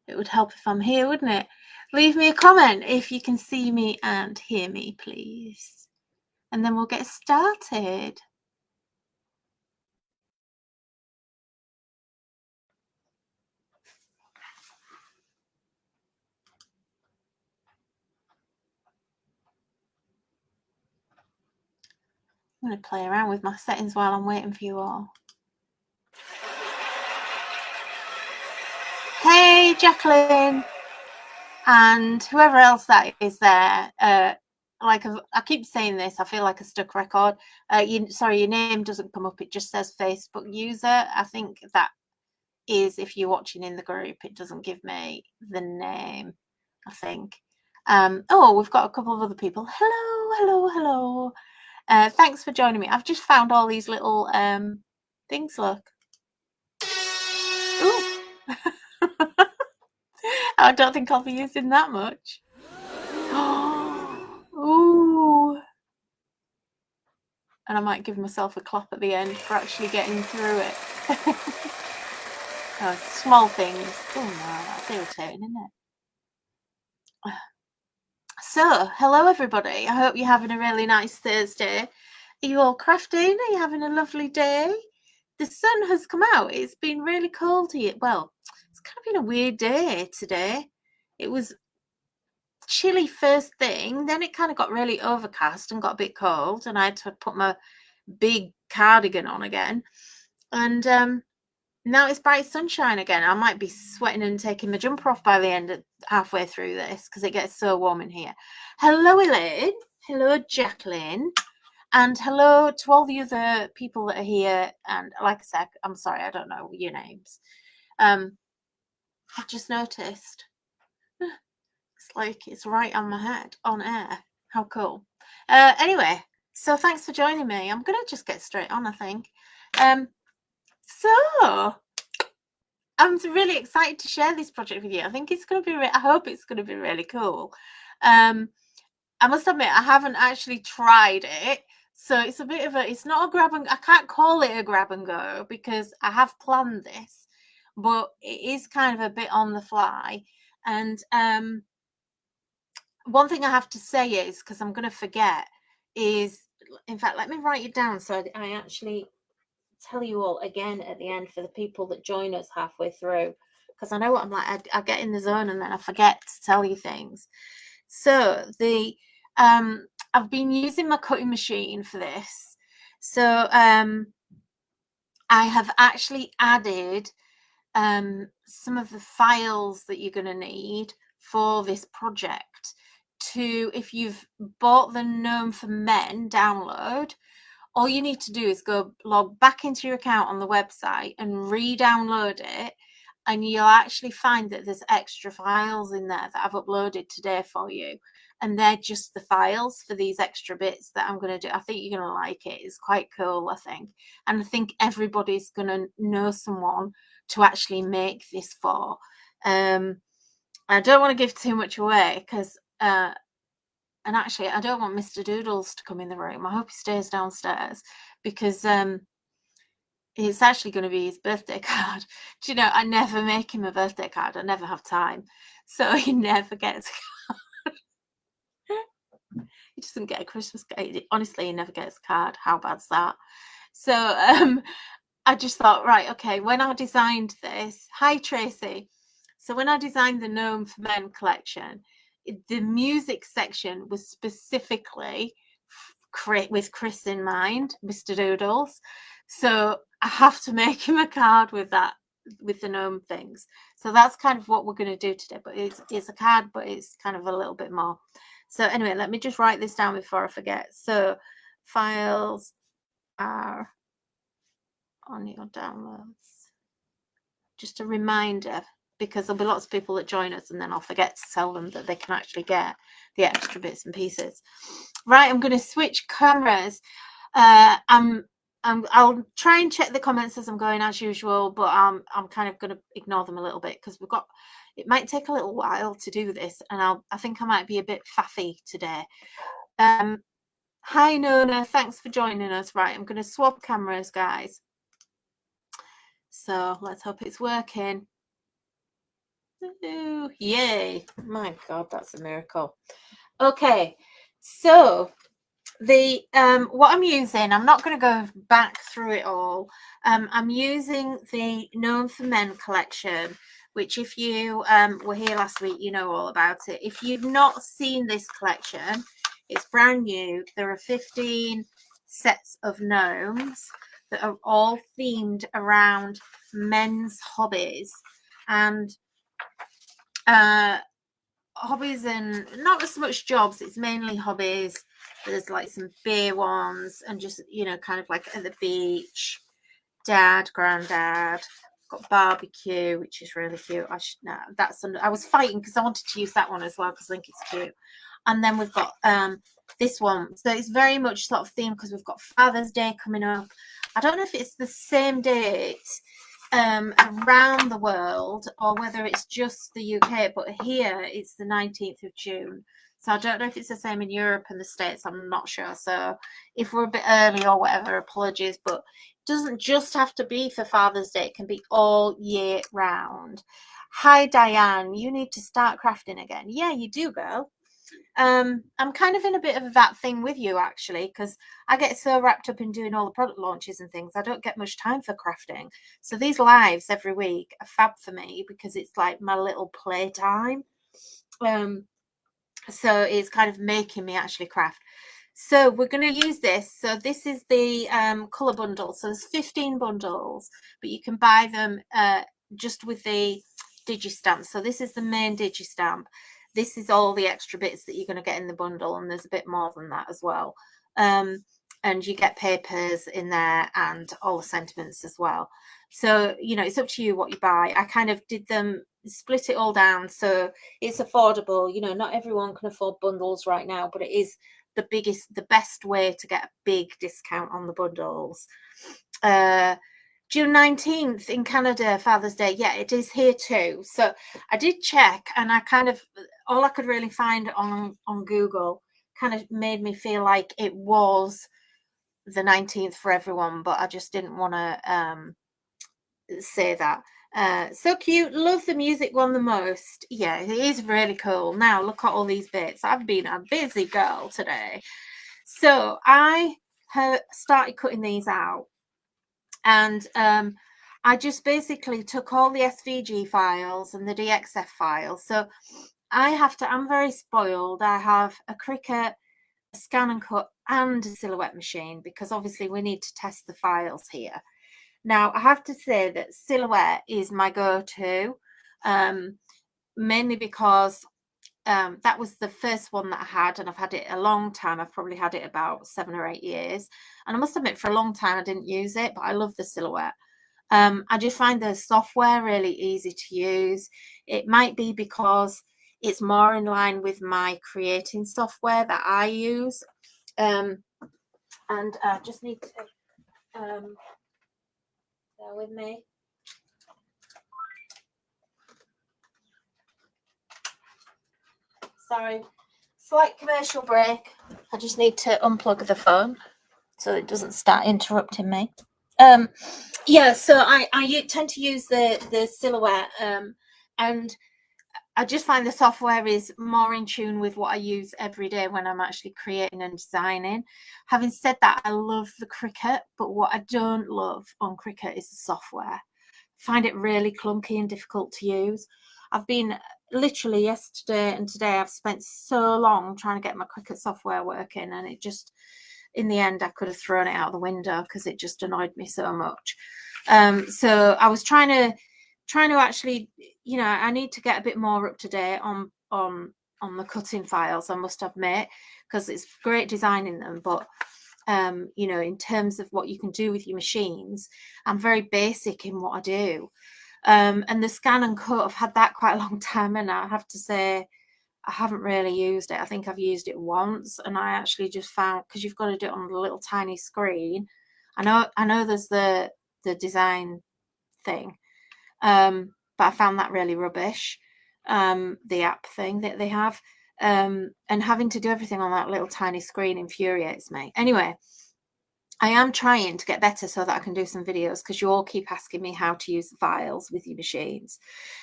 It would help if I'm here, wouldn't it? Leave me a comment if you can see me and hear me, please. And then we'll get started. I'm going to play around with my settings while I'm waiting for you all. Hey, Jacqueline, and whoever else that is there. Like I keep saying this, I feel like a stuck record. Sorry, your name doesn't come up. It just says Facebook user. I think that is if you're watching in the group. It doesn't give me the name, I think. Oh, we've got a couple of other people. Hello. Thanks for joining me. I've just found all these little things. Look. Ooh. I don't think I'll be using that much. Ooh. And I might give myself a clap at the end for actually getting through it. Oh, small things. Oh no, that's irritating, isn't it? So, hello everybody. I hope you're having a really nice Thursday. Are you all crafting? Are you having a lovely day? The sun has come out. It's been really cold here. Well, it's kind of been a weird day today. It was chilly first thing, then it kind of got really overcast and got a bit cold, and I had to put my big cardigan on again. And now it's bright sunshine again. I might be sweating and taking my jumper off by the end of halfway through this because it gets so warm in here. Hello, Elaine. Hello, Jacqueline. And hello to all the other people that are here. And like I said, I'm sorry, I don't know your names. I've just noticed. It's like it's right on my head, on air. How cool. Anyway, so thanks for joining me. I'm going to just get straight on, I think. So I'm really excited to share this project with you. I think it's going to be, I hope it's going to be really cool. I must admit, I haven't actually tried it. So it's a bit of a, it's not a grab and, I can't call it a grab and go because I have planned this, but it is kind of a bit on the fly. And one thing I have to say is, because I'm going to forget, is, in fact, let me write it down so I actually tell you all again at the end for the people that join us halfway through, because I know what I'm like. I get in the zone and then I forget to tell you things. So I've been using my cutting machine for this. So I have actually added some of the files that you're going to need for this project to, if you've bought the Gnome for Men download, all you need to do is go log back into your account on the website and re-download it, and you'll actually find that there's extra files in there that I've uploaded today for you, and they're just the files for these extra bits that I'm going to do. I think you're going to like it. It's quite cool, I think, and I think everybody's going to know someone to actually make this for. I don't want to give too much away because and actually I don't want Mr. Doodles to come in the room. I hope he stays downstairs because it's actually going to be his birthday card. Do you know, I never make him a birthday card. I never have time, so he never gets a card. He doesn't get a Christmas card. Honestly, he never gets a card. How bad's that? So I just thought, right, okay, when I designed this, hi Tracy. So when I designed the Gnome for Men collection, the music section was specifically with Chris in mind, Mr. Doodles. So I have to make him a card with that, with the gnome things. So that's kind of what we're going to do today. But it's a card, but it's kind of a little bit more. So anyway, let me just write this down before I forget. So files are on your downloads. Just a reminder, because there'll be lots of people that join us and then I'll forget to tell them that they can actually get the extra bits and pieces. Right, I'm going to switch cameras. I'll try and check the comments as I'm going as usual, but I'm kind of going to ignore them a little bit because it might take a little while to do this, and I think I might be a bit faffy today. Hi Nona, thanks for joining us. Right, I'm going to swap cameras, guys. So let's hope it's working. Ooh, yay. My God, that's a miracle. Okay, so the what I'm using, I'm not going to go back through it all. I'm using the Gnome for Men collection, which if you were here last week, you know all about it. If you've not seen this collection, it's brand new. There are 15 sets of gnomes that are all themed around men's hobbies and hobbies, and not as much jobs. It's mainly hobbies. There's like some beer ones and just, you know, kind of like at the beach, dad, granddad. Got barbecue, which is really cute. I was fighting because I wanted to use that one as well because I think it's cute. And then we've got this one, so it's very much sort of themed because we've got Father's Day coming up. I don't know if it's the same date around the world or whether it's just the UK, but here it's the 19th of June. So I don't know if it's the same in Europe and the States. I'm not sure. So if we're a bit early or whatever, apologies. But it doesn't just have to be for Father's Day. It can be all year round. Hi, Diane. You need to start crafting again. Yeah, you do, girl. I'm kind of in a bit of that thing with you, actually, because I get so wrapped up in doing all the product launches and things, I don't get much time for crafting. So these lives every week are fab for me because it's like my little playtime. So it's kind of making me actually craft. So we're going to use this. So this is the colour bundle. So there's 15 bundles, but you can buy them just with the digistamp. So this is the main digistamp. This is all the extra bits that you're going to get in the bundle, and there's a bit more than that as well. And you get papers in there and all the sentiments as well. So, you know, it's up to you what you buy. I kind of did them, split it all down so it's affordable. You know, not everyone can afford bundles right now, but it is the best way to get a big discount on the bundles. June 19th in Canada, Father's Day. Yeah, it is here too. So I did check, and I kind of, all I could really find on Google kind of made me feel like it was the 19th for everyone, but I just didn't want to say that. So cute. Love the music one the most. Yeah, it is really cool. Now look at all these bits. I've been a busy girl today. So I have started cutting these out, and I just basically took all the SVG files and the DXF files. So I'm very spoiled. I have a Cricut, a scan and cut, and a Silhouette machine because obviously we need to test the files here. Now, I have to say that Silhouette is my go-to, mainly because that was the first one that I had, and I've had it a long time. I've probably had it about 7 or 8 years. And I must admit, for a long time, I didn't use it, but I love the Silhouette. I just find the software really easy to use. It might be because it's more in line with my creating software that I use. And I just need to bear with me. Sorry, slight commercial break. I just need to unplug the phone so it doesn't start interrupting me. Yeah, so I tend to use the Silhouette, and I just find the software is more in tune with what I use every day when I'm actually creating and designing. Having said that, I love the Cricut, but what I don't love on Cricut is the software. I find it really clunky and difficult to use. I've been literally yesterday and today, I've spent so long trying to get my Cricut software working, and it just, in the end, I could have thrown it out the window because it just annoyed me so much. So I was trying to actually, you know, I need to get a bit more up to date on the cutting files, I must admit, because it's great designing them, but you know, in terms of what you can do with your machines, I'm very basic in what I do. And the scan and cut, I've had that quite a long time, and I have to say I haven't really used it. I think I've used it once, and I actually just found, because you've got to do it on a little tiny screen. I know there's the design thing, but I found that really rubbish. The app thing that they have, and having to do everything on that little tiny screen infuriates me. Anyway, I am trying to get better so that I can do some videos, because you all keep asking me how to use the files with your machines.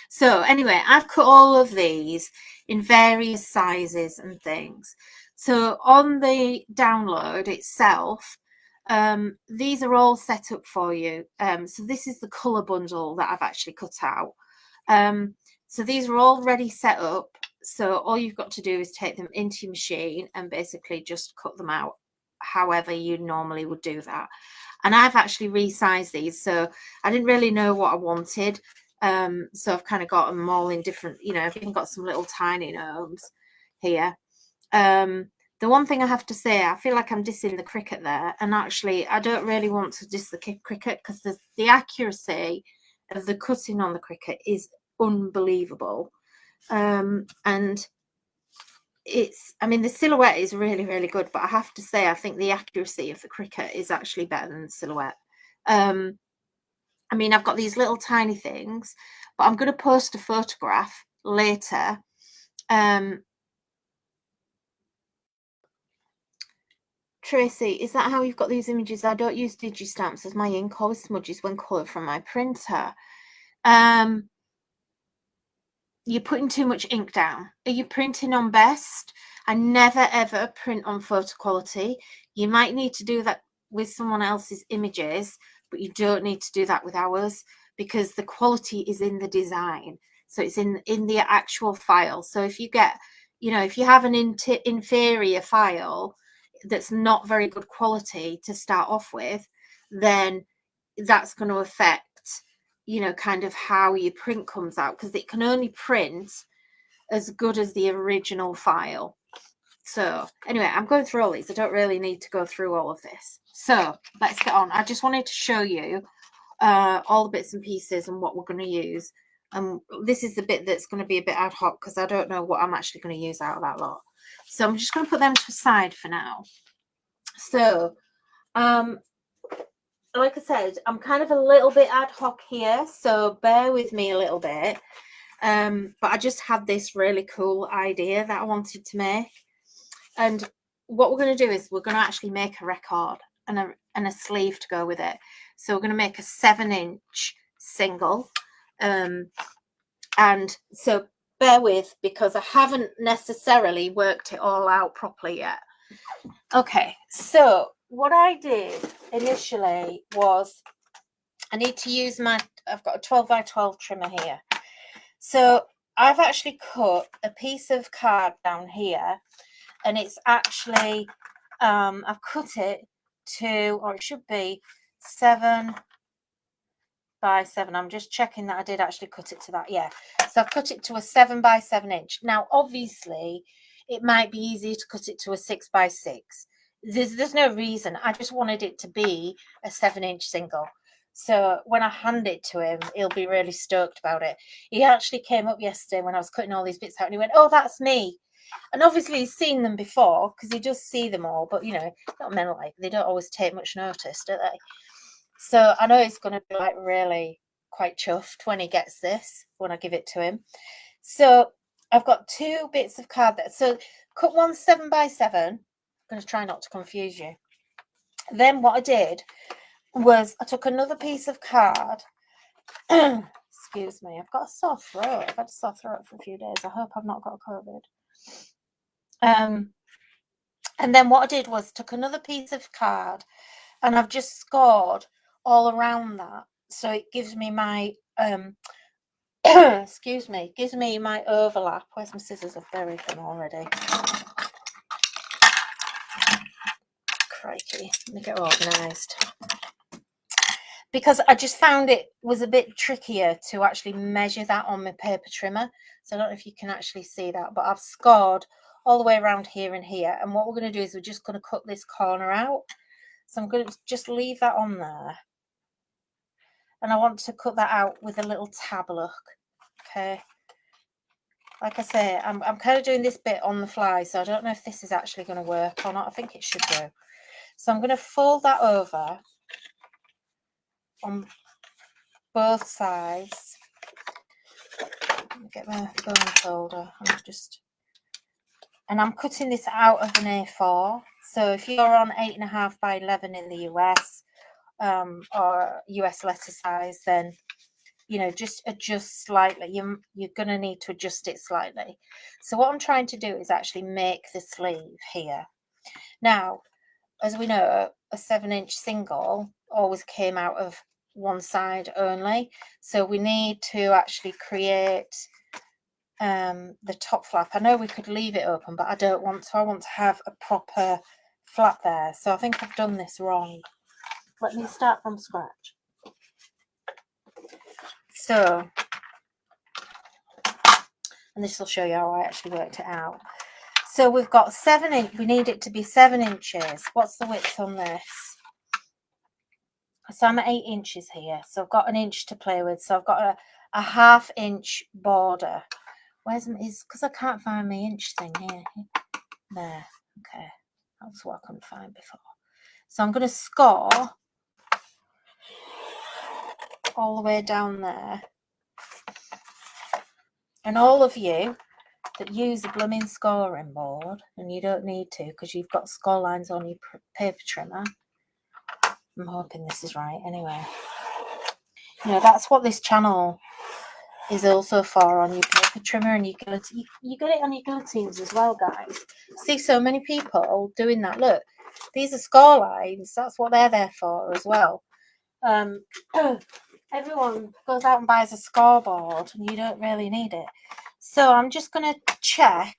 So anyway, I've cut all of these in various sizes and things. So on the download itself, these are all set up for you. So this is the colour bundle that I've actually cut out. So these are already set up. So all you've got to do is take them into your machine and basically just cut them out however you normally would do that. And I've actually resized these, so I didn't really know what I wanted. So I've kind of got them all in different, you know, I've even got some little tiny gnomes here. The one thing I have to say, I feel like I'm dissing the cricket there, and actually I don't really want to diss the cricket, because the accuracy of the cutting on the cricket is unbelievable. And I mean, the silhouette is really, really good, but I have to say, I think the accuracy of the cricket is actually better than the silhouette. I mean, I've got these little tiny things, but I'm going to post a photograph later. Tracy, is that how you've got these images? I don't use digi-stamps as my ink always smudges when coloured from my printer. You're putting too much ink down. Are you printing on best? I never ever print on photo quality. You might need to do that with someone else's images, but you don't need to do that with ours, because the quality is in the design. So it's in the actual file. So if you get, you know, if you have an inferior file that's not very good quality to start off with, then that's going to affect, you know, kind of how your print comes out, because it can only print as good as the original file. So anyway, I'm going through all these. I don't really need to go through all of this. So let's get on. I just wanted to show you all the bits and pieces and what we're going to use. This is the bit that's going to be a bit ad hoc, because I don't know what I'm actually going to use out of that lot. So I'm just going to put them to the side for now. So like I said, I'm kind of a little bit ad hoc here, so bear with me a little bit. But I just had this really cool idea that I wanted to make. And what we're going to do is we're going to actually make a record and a sleeve to go with it. So we're going to make a 7-inch single. And so bear with, because I haven't necessarily worked it all out properly yet. Okay, so what I did initially was, I need to use I've got a 12 by 12 trimmer here. So I've actually cut a piece of card down here, and it's actually, I've cut it to, or it should be 7 by 7. I'm just checking that I did actually cut it to that. Yeah. So I've cut it to a 7 by 7 inch. Now, obviously, it might be easier to cut it to a 6 by 6. There's no reason. I just wanted it to be a 7-inch single. So when I hand it to him, he'll be really stoked about it. He actually came up yesterday when I was cutting all these bits out, and he went, "Oh, that's me." And obviously he's seen them before, because he does see them all, but, you know, not men like, they don't always take much notice, do they? So I know he's going to be like really quite chuffed when he gets this, when I give it to him. So I've got 2 bits of card there. So cut one 7 by 7. I'm going to try not to confuse you. Then what I did was I took another piece of card. Excuse me, I've got a sore throat. I've had a sore throat for a few days. I hope I've not got COVID. And then what I did was took another piece of card, and I've just scored all around that. So it gives me my, excuse me, gives me my overlap. Where's my scissors? I've buried them already. Crikey, let me get organised. Because I just found it was a bit trickier to actually measure that on my paper trimmer. So I don't know if you can actually see that, but I've scored all the way around here and here. And what we're going to do is we're just going to cut this corner out. So I'm going to just leave that on there. And I want to cut that out with a little tab look. Okay. Like I say, I'm kind of doing this bit on the fly, so I don't know if this is actually going to work or not. I think it should do. So I'm going to fold that over on both sides. Let me get my bone folder. I'm just And I'm cutting this out of an A4. So if you're on 8.5 by 11 in the US, or US letter size, then you know, just adjust slightly. You're going to need to adjust it slightly. So what I'm trying to do is actually make the sleeve here. Now, as we know, a 7-inch single always came out of one side only. So we need to actually create the top flap. I know we could leave it open, but I don't want to. I want to have a proper flap there. So I think I've done this wrong. Let me start from scratch. So, and this will show you how I actually worked it out. So we've got 7 inch, we need it to be 7 inches. What's the width on this? So I'm at 8 inches here. So I've got an inch to play with. So I've got a 1/2 inch border. Where's my, because I can't find my inch thing here. There. Okay. That's what I couldn't find before. So I'm going to score all the way down there. And all of you that use a blooming scoring board, and you don't need to because you've got score lines on your paper trimmer. I'm hoping this is right anyway. You know, that's what this channel is also for, on your paper trimmer and your guillotine. You get it on your guillotines as well, guys. See so many people doing that. Look, these are score lines. That's what they're there for as well. Everyone goes out and buys a scoreboard and you don't really need it. So I'm just going to check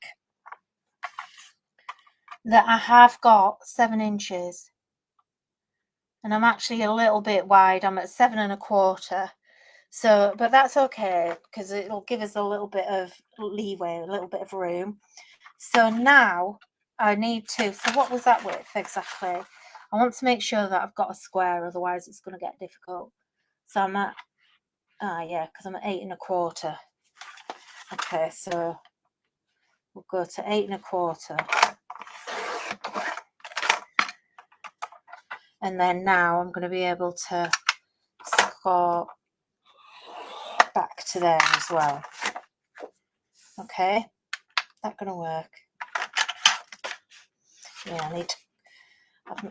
that I have got 7 inches. And I'm actually a little bit wide. I'm at 7 1/4. So, but that's okay because it'll give us a little bit of leeway, a little bit of room. So now I need to, so what was that width exactly? I want to make sure that I've got a square, otherwise it's going to get difficult. So I'm at, yeah, because I'm at 8 1/4. Okay, so we'll go to 8 1/4. And then now I'm going to be able to score back to there as well. Okay, that going to work? Yeah, I need to,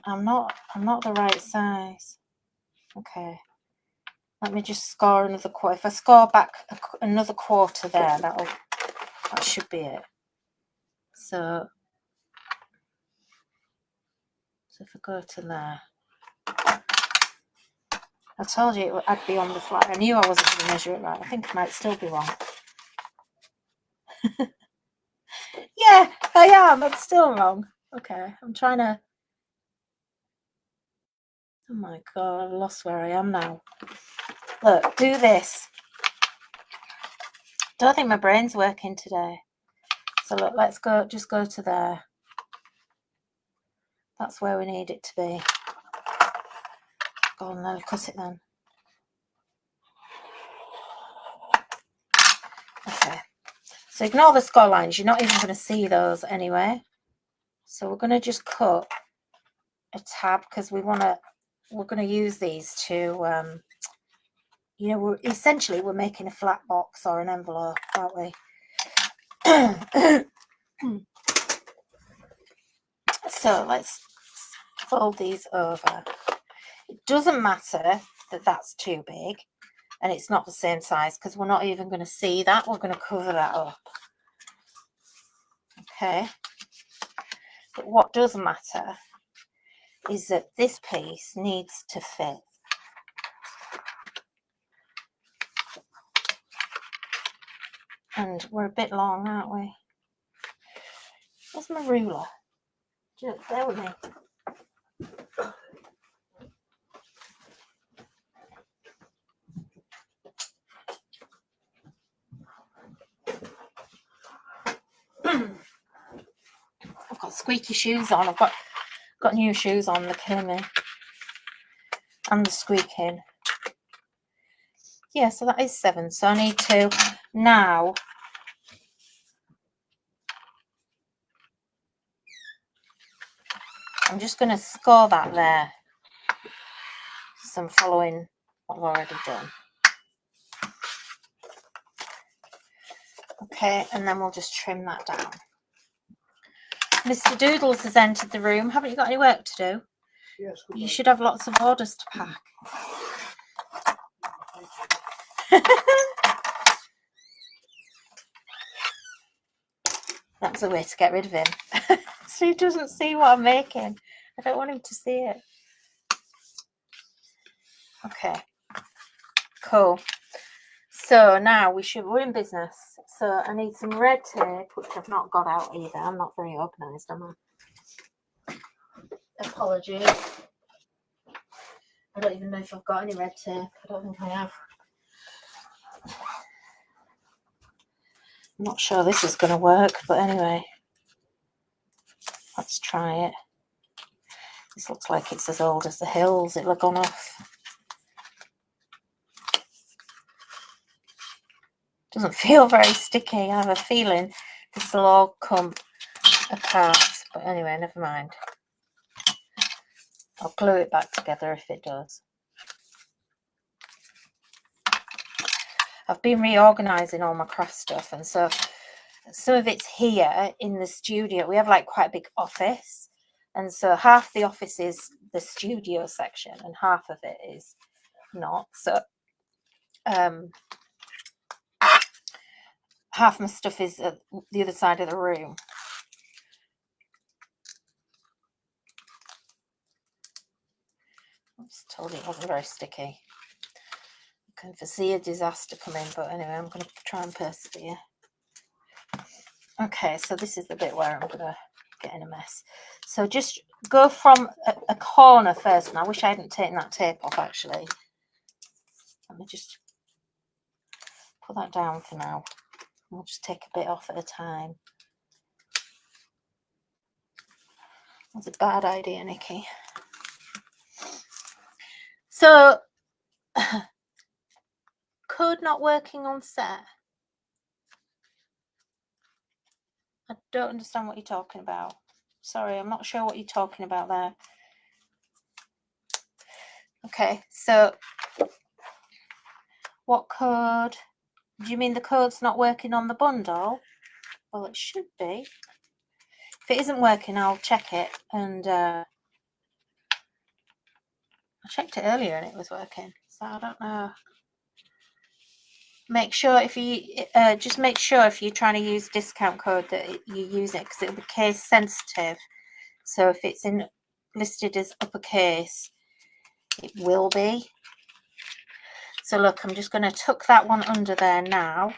I'm not the right size. Okay, let me just score another quarter. If I score back another quarter there, that should be it. So if I go to there, I told you I'd be on the fly. I knew I wasn't going to measure it right. I think I might still be wrong. Yeah, I am. I'm still wrong. Okay, I'm trying to. Oh my god, I've lost where I am now. Look, do this. Don't think my brain's working today. So look, let's go. Just go to there. That's where we need it to be. Go on then, cut it then. Okay. So ignore the score lines. You're not even going to see those anyway. So we're going to just cut a tab because we're going to use these to, you know, we're making a flat box or an envelope, aren't we? So let's fold these over. It doesn't matter that that's too big and it's not the same size because we're not even going to see that. We're going to cover that up. Okay. But what does matter is that this piece needs to fit. And we're a bit long, aren't we? Where's my ruler? Just bear with me. I've got squeaky shoes on. I've got new shoes on. They're killing me. And the squeaking. Yeah, so that is 7. So I need to now. I'm just going to score that there. So I'm following what I've already done. Okay, and then we'll just trim that down. Mr. Doodles has entered the room. Haven't you got any work to do? Yes. You should have lots of orders to pack. That's a way to get rid of him. So he doesn't see what I'm making. I don't want him to see it. Okay. Cool. So now we're in business. So I need some red tape, which I've not got out either. I'm not very organised, am I? Apologies. I don't even know if I've got any red tape. I don't think I have. I'm not sure this is going to work, but anyway. Let's try it. This looks like it's as old as the hills. It'll have gone off. Doesn't feel very sticky. I have a feeling this will all come apart. But anyway, never mind. I'll glue it back together if it does. I've been reorganising all my craft stuff, and so some of it's here in the studio. We have like quite a big office, and so half the office is the studio section and half of it is not. So half my stuff is at the other side of the room. I was told it wasn't very sticky. I can foresee a disaster coming, but anyway, I'm going to try and persevere. Okay, so this is the bit where I'm going to get in a mess. So just go from a corner first. And I wish I hadn't taken that tape off, actually. Let me just put that down for now. We'll just take a bit off at a time. That's a bad idea, Nikki. So, code not working on set. I don't understand what you're talking about. Sorry, I'm not sure what you're talking about there. Okay, so what code? Do you mean the code's not working on the bundle? Well, it should be. If it isn't working, I'll check it. And I checked it earlier and it was working. So I don't know. Make sure if you just make sure if you're trying to use discount code that you use it, because it'll be case sensitive. So if it's listed as uppercase, it will be. So look, I'm just going to tuck that one under there now.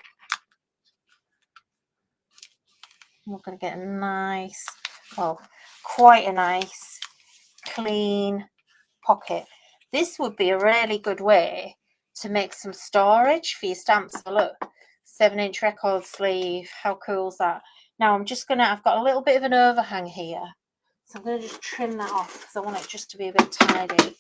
We're going to get a nice, well, quite a nice, clean pocket. This would be a really good way to make some storage for your stamps. So look, 7-inch record sleeve. How cool is that? Now I'm just going to, I've got a little bit of an overhang here. So I'm going to just trim that off because I want it just to be a bit tidy.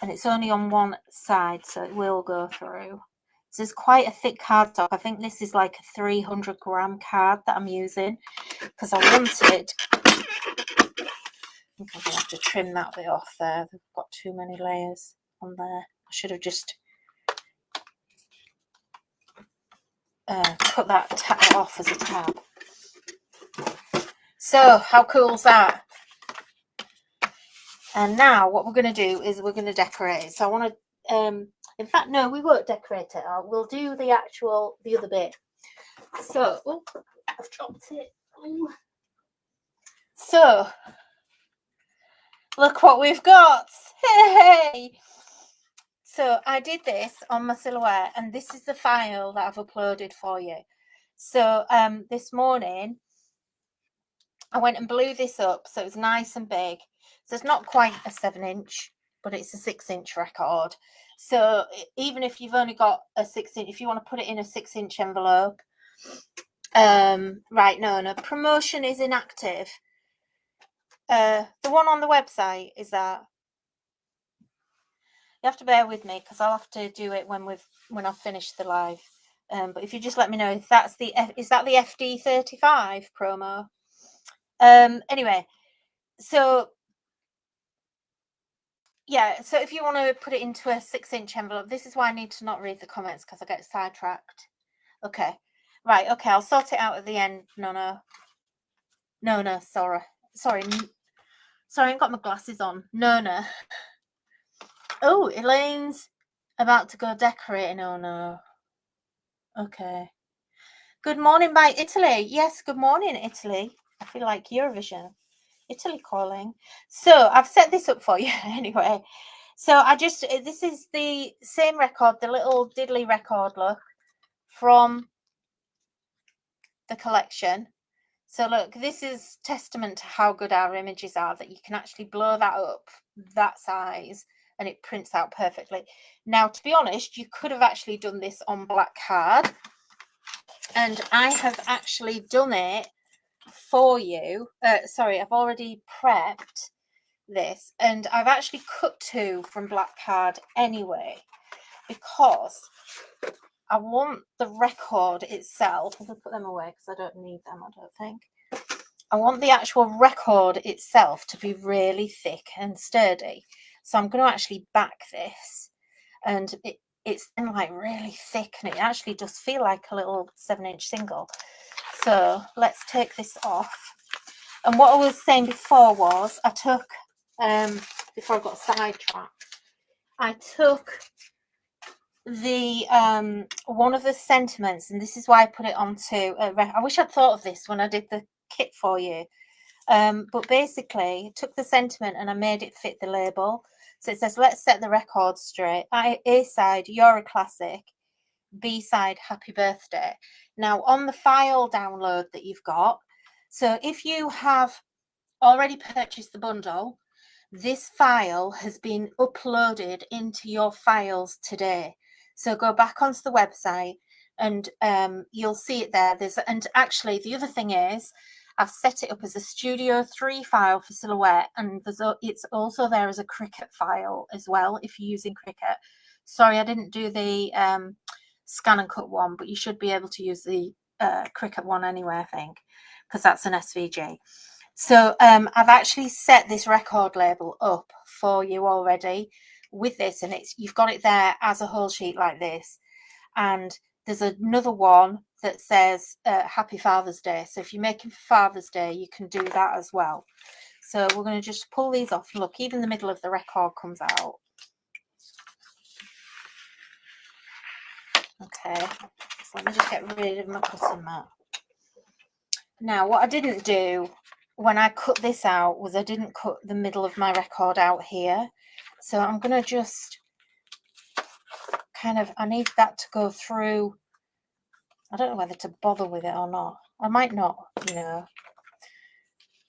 And it's only on one side, so it will go through. This is quite a thick cardstock. I think this is like a 300-gram card that I'm using because I wanted. I think I'm going to have to trim that bit off there. They've got too many layers on there. I should have just cut that off as a tab. So, how cool is that? And now what we're going to do is we're going to decorate it. So I want to, in fact, no, we won't decorate it. We'll do the other bit. So, oh, I've dropped it. Ooh. So, look what we've got. Hey! So I did this on my silhouette, and this is the file that I've uploaded for you. So this morning, I went and blew this up, so it's nice and big. So it's not quite a 7-inch, but it's a 6-inch record. So even if you've only got a 6-inch, if you want to put it in a 6-inch envelope, right, no, promotion is inactive. The one on the website is that. You have to bear with me because I'll have to do it when I've finished the live. But if you just let me know if that's is that the FD35 promo? Anyway, so yeah, so if you want to put it into a 6-inch envelope, this is why I need to not read the comments because I get sidetracked. Okay, right, okay, I'll sort it out at the end. No. Nona, sorry. Sorry, I ain't got my glasses on. Nona. Oh, Elaine's about to go decorating. Oh, no. Okay. Good morning by Italy. Yes, good morning, Italy. I feel like Eurovision. Italy calling. So I've set this up for you anyway. So this is the same record, the little diddly record, look, from the collection. So look, this is testament to how good our images are, that you can actually blow that up that size and it prints out perfectly. Now, to be honest, you could have actually done this on black card, and I have actually done it for you. Sorry, I've already prepped this, and I've actually cut 2 from black card anyway, because I want the record itself. I'm going to put them away because I don't need them, I don't think. I want the actual record itself to be really thick and sturdy. So I'm going to actually back this, and it's then like really thick, and it actually does feel like a little 7-inch single. So let's take this off. And what I was saying before was I took, before I got sidetracked, I took the one of the sentiments, and this is why I put it onto I wish I'd thought of this when I did the kit for you, but basically took the sentiment and I made it fit the label. So it says, let's set the record straight. A side, you're a classic. B side, happy birthday. Now on the file download that you've got, so if you have already purchased the bundle, this file has been uploaded into your files today. So go back onto the website and you'll see it there. And actually the other thing is, I've set it up as a Studio 3 file for Silhouette, and it's also there as a Cricut file as well if you're using Cricut. Sorry, I didn't do the scan and cut one, but you should be able to use the Cricut one anyway, I think, because that's an SVG. So I've actually set this record label up for you already with this, and you've got it there as a whole sheet like this. And there's another one that says Happy Father's Day. So if you're making for Father's Day, you can do that as well. So we're going to just pull these off. Look, even the middle of the record comes out. Okay, so let me just get rid of my cutting mat. Now, what I didn't do when I cut this out was I didn't cut the middle of my record out here. So I'm going to just kind of, I need that to go through. I don't know whether to bother with it or not. I might not, you know.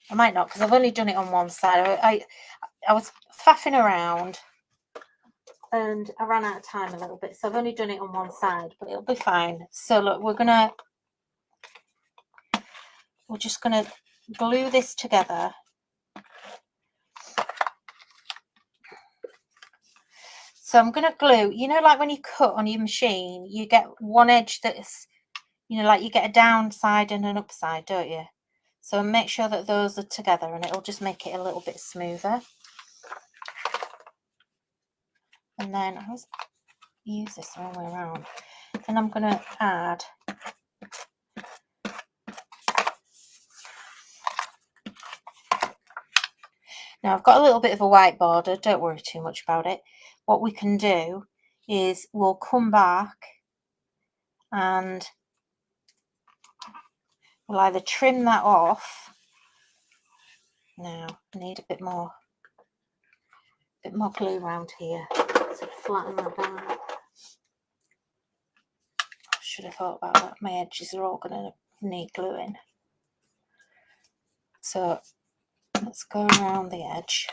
I might not, because I've only done it on one side. I was faffing around and I ran out of time a little bit. So I've only done it on one side, but it'll be fine. So look, we're just going to glue this together. So I'm going to glue, you know, like when you cut on your machine, you get one edge that's, you know, like you get a downside and an upside, don't you? So make sure that those are together, and it'll just make it a little bit smoother. And then I was use this the wrong way around. Then I'm going to add now I've got a little bit of a white border, don't worry too much about it. What we can do is we'll come back and we'll either trim that off. Now I need a bit more glue around here to flatten that down. I should have thought about that. My edges are all going to need gluing. So let's go around the edge.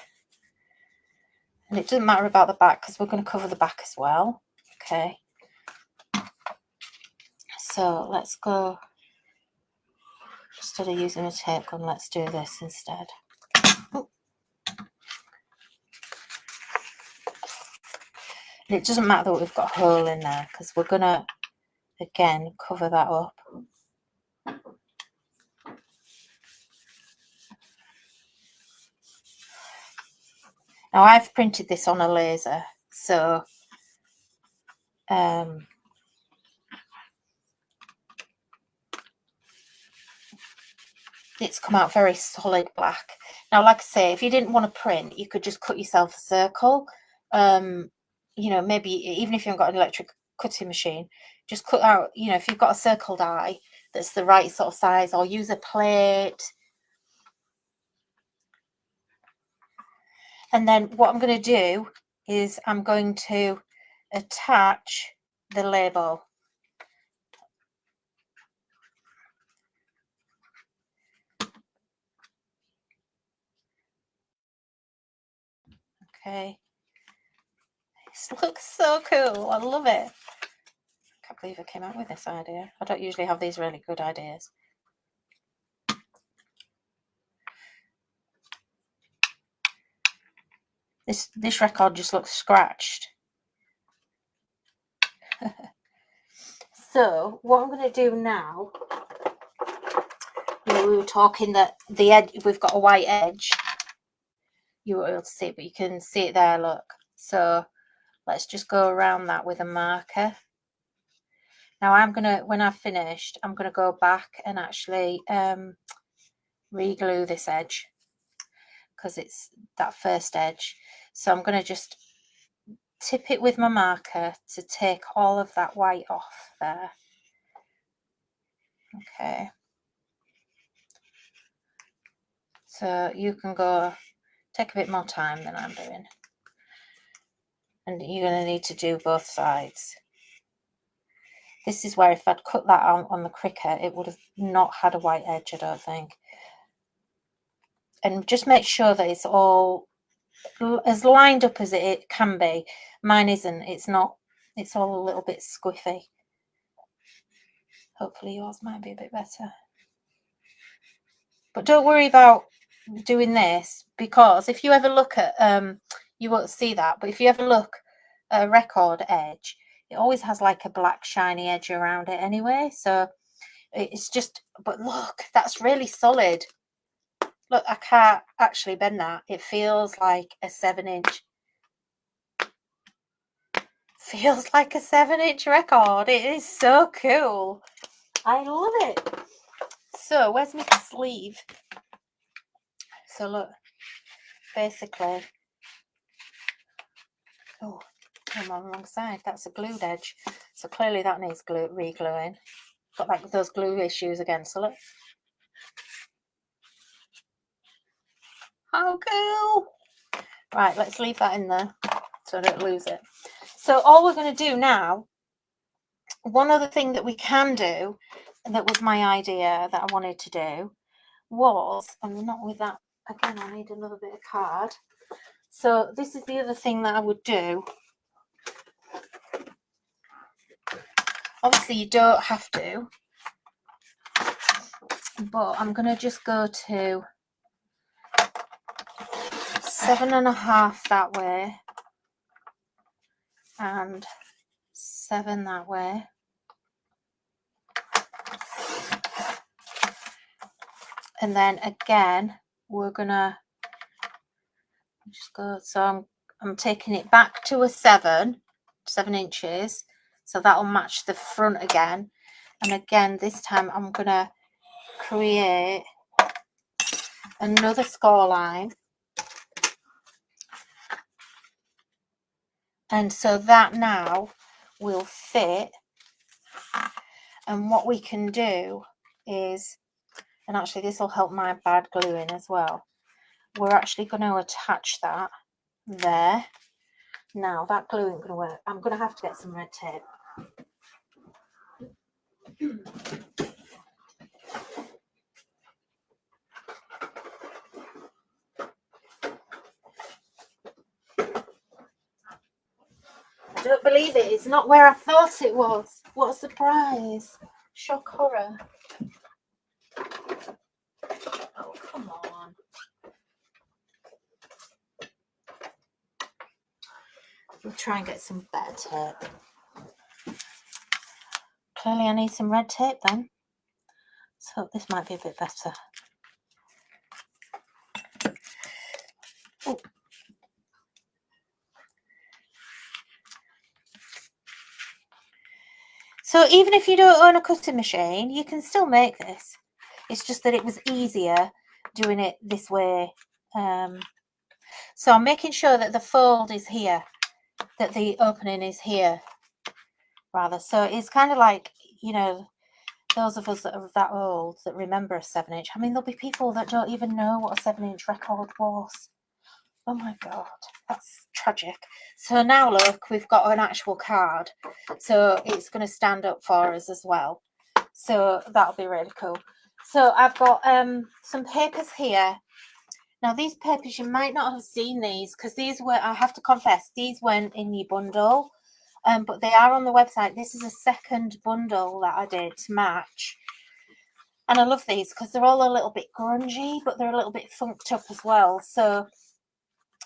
And it doesn't matter about the back because we're going to cover the back as well. Okay. So let's go, instead of using a tape gun, let's do this instead. Oh. And it doesn't matter that we've got a hole in there because we're going to, again, cover that up. Now I've printed this on a laser, so it's come out very solid black. Now, like I say, if you didn't want to print, you could just cut yourself a circle. You know, maybe even if you haven't got an electric cutting machine, just cut out, you know, if you've got a circle die that's the right sort of size, or use a plate. And then what I'm going to do is I'm going to attach the label. Okay. This looks so cool. I love it. I can't believe I came up with this idea. I don't usually have these really good ideas. This record just looks scratched. So what I'm going to do now, you know, we were talking that the edge, we've got a white edge. You won't be able to see it, but you can see it there, look. So let's just go around that with a marker. Now I'm going to, when I've finished, I'm going to go back and actually re-glue this edge, because it's that first edge. So I'm going to just tip it with my marker to take all of that white off there. Okay. So you can go, take a bit more time than I'm doing. And you're going to need to do both sides. This is where if I'd cut that on the Cricut, it would have not had a white edge, I don't think. And just make sure that it's all as lined up as it can be. Mine isn't. It's not. It's all a little bit squiffy. Hopefully yours might be a bit better. But don't worry about doing this, because if you ever look at, you won't see that, but if you ever look at a record edge, it always has like a black shiny edge around it anyway. So it's just, but look, that's really solid. Look, I can't actually bend that. It feels like a 7-inch. Feels like a 7-inch record. It is so cool. I love it. So where's my sleeve? So look, basically, oh, I'm on the wrong side. That's a glued edge. So clearly that needs re-gluing. Got like those glue issues again. So look. How cool. Right, let's leave that in there so I don't lose it. So all we're going to do now, one other thing that we can do, and that was my idea that I wanted to do, was, and not with that, again, I need another bit of card. So this is the other thing that I would do. Obviously you don't have to, but I'm going to just go to 7.5 that way and 7 that way. And then again, we're gonna just go, so I'm taking it back to a 7 inches. So that'll match the front again. And again, this time I'm gonna create another score line. And so that now will fit. And what we can do is, and actually this will help my bad gluing as well, we're actually going to attach that there. Now that glue ain't going to work. I'm going to have to get some red tape. I don't believe it. It's not where I thought it was. What a surprise. Shock horror. Oh, come on. We'll try and get some better tape. Clearly I need some red tape then. So this might be a bit better. Oh. So even if you don't own a cutting machine, you can still make this. It's just that it was easier doing it this way. So I'm making sure that the fold is here, that the opening is here, rather. So it's kind of like, you know, those of us that are that old that remember a 7-inch. I mean, there'll be people that don't even know what a 7-inch record was. Oh my God, that's tragic. So now look, we've got an actual card. So it's going to stand up for us as well. So that'll be really cool. So I've got some papers here. Now these papers, you might not have seen these because these were, I have to confess, these went in your bundle. But they are on the website. This is a second bundle that I did to match. And I love these because they're all a little bit grungy, but they're a little bit funked up as well. So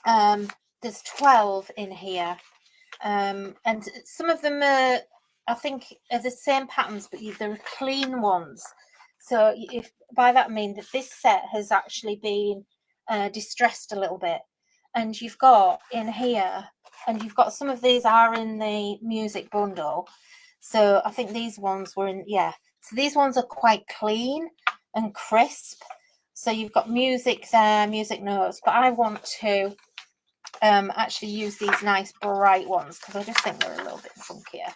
there's 12 in here. And some of them are, I think, are the same patterns, but they're clean ones. So if by that I mean that this set has actually been distressed a little bit. And you've got in here, and you've got some of these are in the music bundle. So I think these ones were in, yeah. So these ones are quite clean and crisp. So you've got music there, music notes, but I want to actually use these nice bright ones because I just think they're a little bit funkier.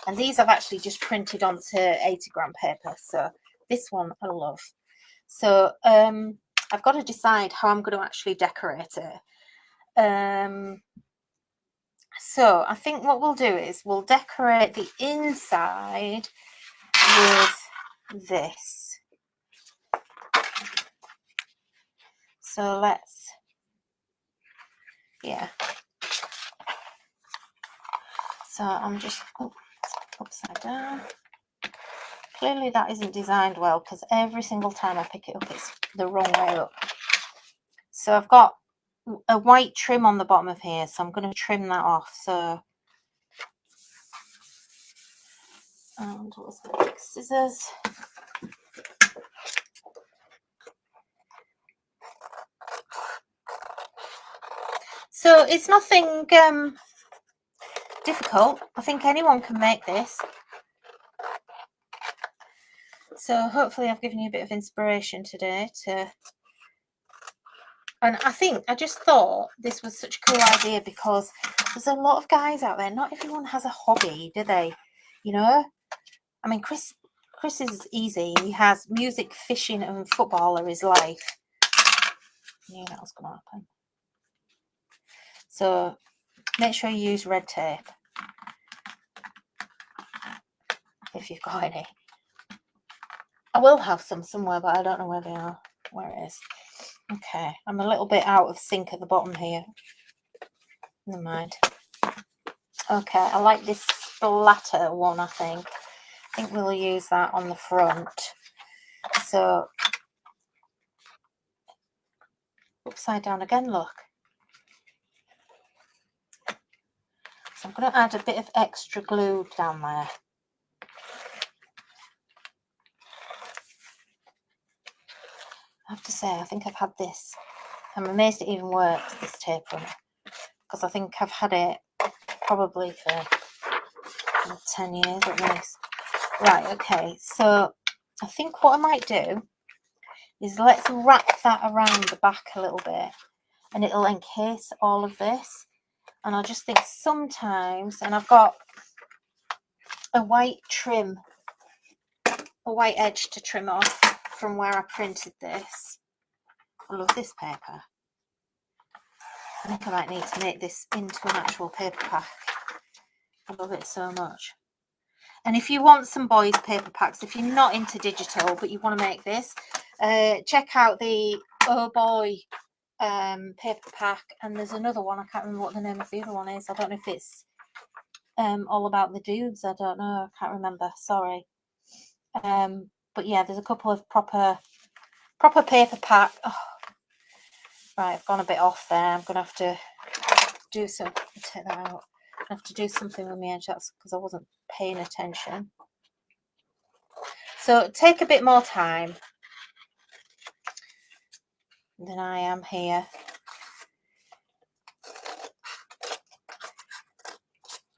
And these I've actually just printed onto 80-gram paper. So this one I love. So I've got to decide how I'm going to actually decorate it. So I think what we'll do is we'll decorate the inside with this. So let's, yeah. So I'm just upside down. Clearly that isn't designed well because every single time I pick it up it's the wrong way up. So I've got a white trim on the bottom of here, so I'm going to trim that off. So and what's the big scissors? So it's nothing difficult. I think anyone can make this. So hopefully I've given you a bit of inspiration today to, and I just thought this was such a cool idea because there's a lot of guys out there. Not everyone has a hobby, do they? You know, I mean, Chris is easy. He has music, fishing, and football are his life. I knew that was going to happen. So make sure you use red tape if you've got any. I will have some somewhere, but I don't know where they are. Where it is. Okay, I'm a little bit out of sync at the bottom here. Never mind. Okay, I like this splatter one, I think. I think we'll use that on the front. So, upside down again, look. So I'm going to add a bit of extra glue down there. I have to say, I think I've had this. I'm amazed it even works, this tape runner. Because I think I've had it probably for 10 years at least. Right, okay. So, I think what I might do is let's wrap that around the back a little bit. And it'll encase all of this. And I just think sometimes, and I've got a white trim, a white edge to trim off from where I printed this. I love this paper. I think I might need to make this into an actual paper pack. I love it so much. And if you want some boys paper packs, if you're not into digital but you want to make this, check out the Oh Boy paper pack. And there's another one, I can't remember what the name of the other one is. I don't know if it's all about the dudes. I don't know, I can't remember, sorry. But yeah, there's a couple of proper paper pack. Oh, right, I've gone a bit off there. I'm gonna have to do some, take that out. I have to do something with my edge. That's because I wasn't paying attention. So take a bit more time than I am here.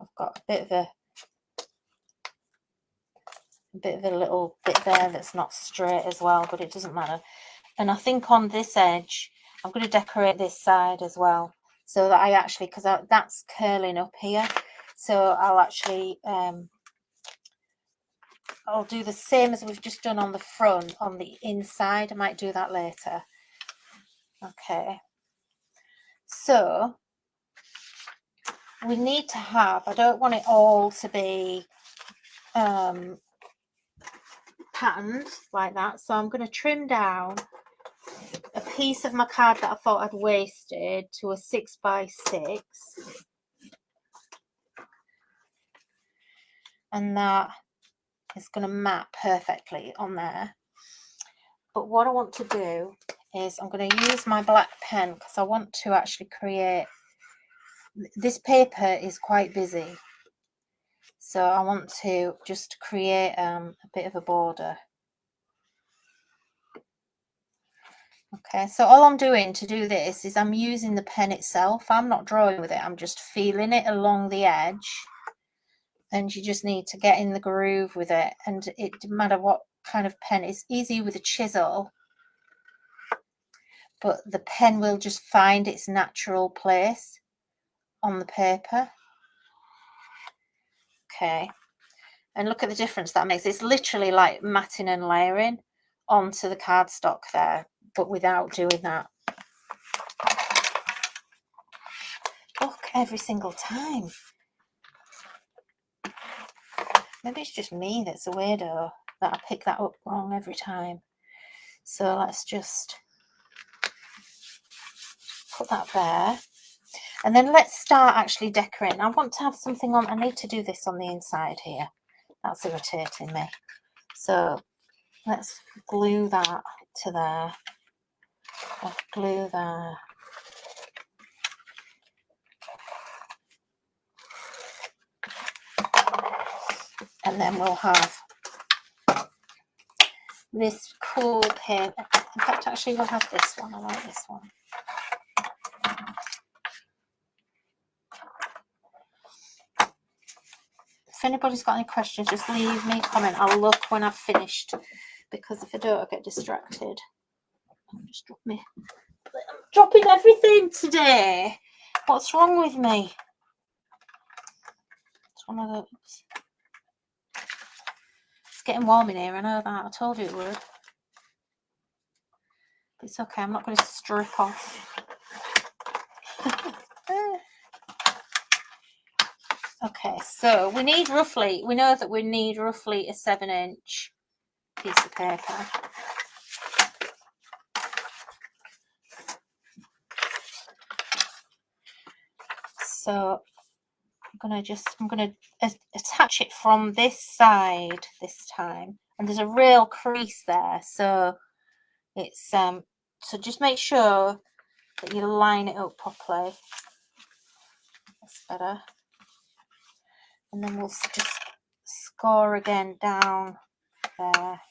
I've got a bit of a little bit there that's not straight as well, but it doesn't matter. And I think on this edge, I'm going to decorate this side as well, so that I actually, because that's curling up here, so I'll actually, I'll do the same as we've just done on the front, on the inside. I might do that later. Okay. So we need to have, I don't want it all to be patterned like that, so I'm going to trim down a piece of my card that I thought I'd wasted to a 6x6, and that is going to map perfectly on there. But what I want to do is I'm going to use my black pen, because I want to actually create, this paper is quite busy, so I want to just create a bit of a border. Okay, so all I'm doing to do this is I'm using the pen itself. I'm not drawing with it, I'm just feeling it along the edge, and you just need to get in the groove with it. And it doesn't matter what kind of pen, it's easy with a chisel, but the pen will just find its natural place on the paper. Okay, and look at the difference that makes. It's literally like matting and layering onto the cardstock there, but without doing that. Look, every single time. Maybe it's just me that's a weirdo, that I pick that up wrong every time. So let's just put that there. And then let's start actually decorating. I want to have something on. I need to do this on the inside here. That's irritating me. So let's glue that to there. I'll glue there. And then we'll have this cool pin. In fact, actually, we'll have this one. I like this one. If anybody's got any questions, just leave me a comment. I'll look when I've finished, because if I don't, I get distracted. I'm just dropping everything today. What's wrong with me? It's one of those. It's getting warm in here, I know that. I told you it would. But it's okay, I'm not going to strip off. Okay, so we need roughly, we know that we need roughly a 7-inch piece of paper. So I'm going to attach it from this side this time. And there's a real crease there, so it's, so just make sure that you line it up properly. That's better. And then we'll just score again down there.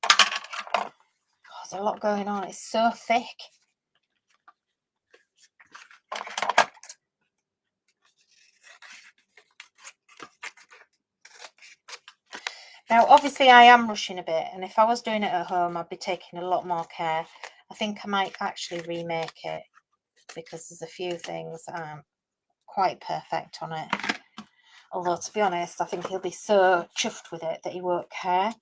God, there's a lot going on. It's so thick. Now, obviously, I am rushing a bit, and if I was doing it at home, I'd be taking a lot more care. I think I might actually remake it, because there's a few things that aren't quite perfect on it. Although, to be honest, I think he'll be so chuffed with it that he won't care.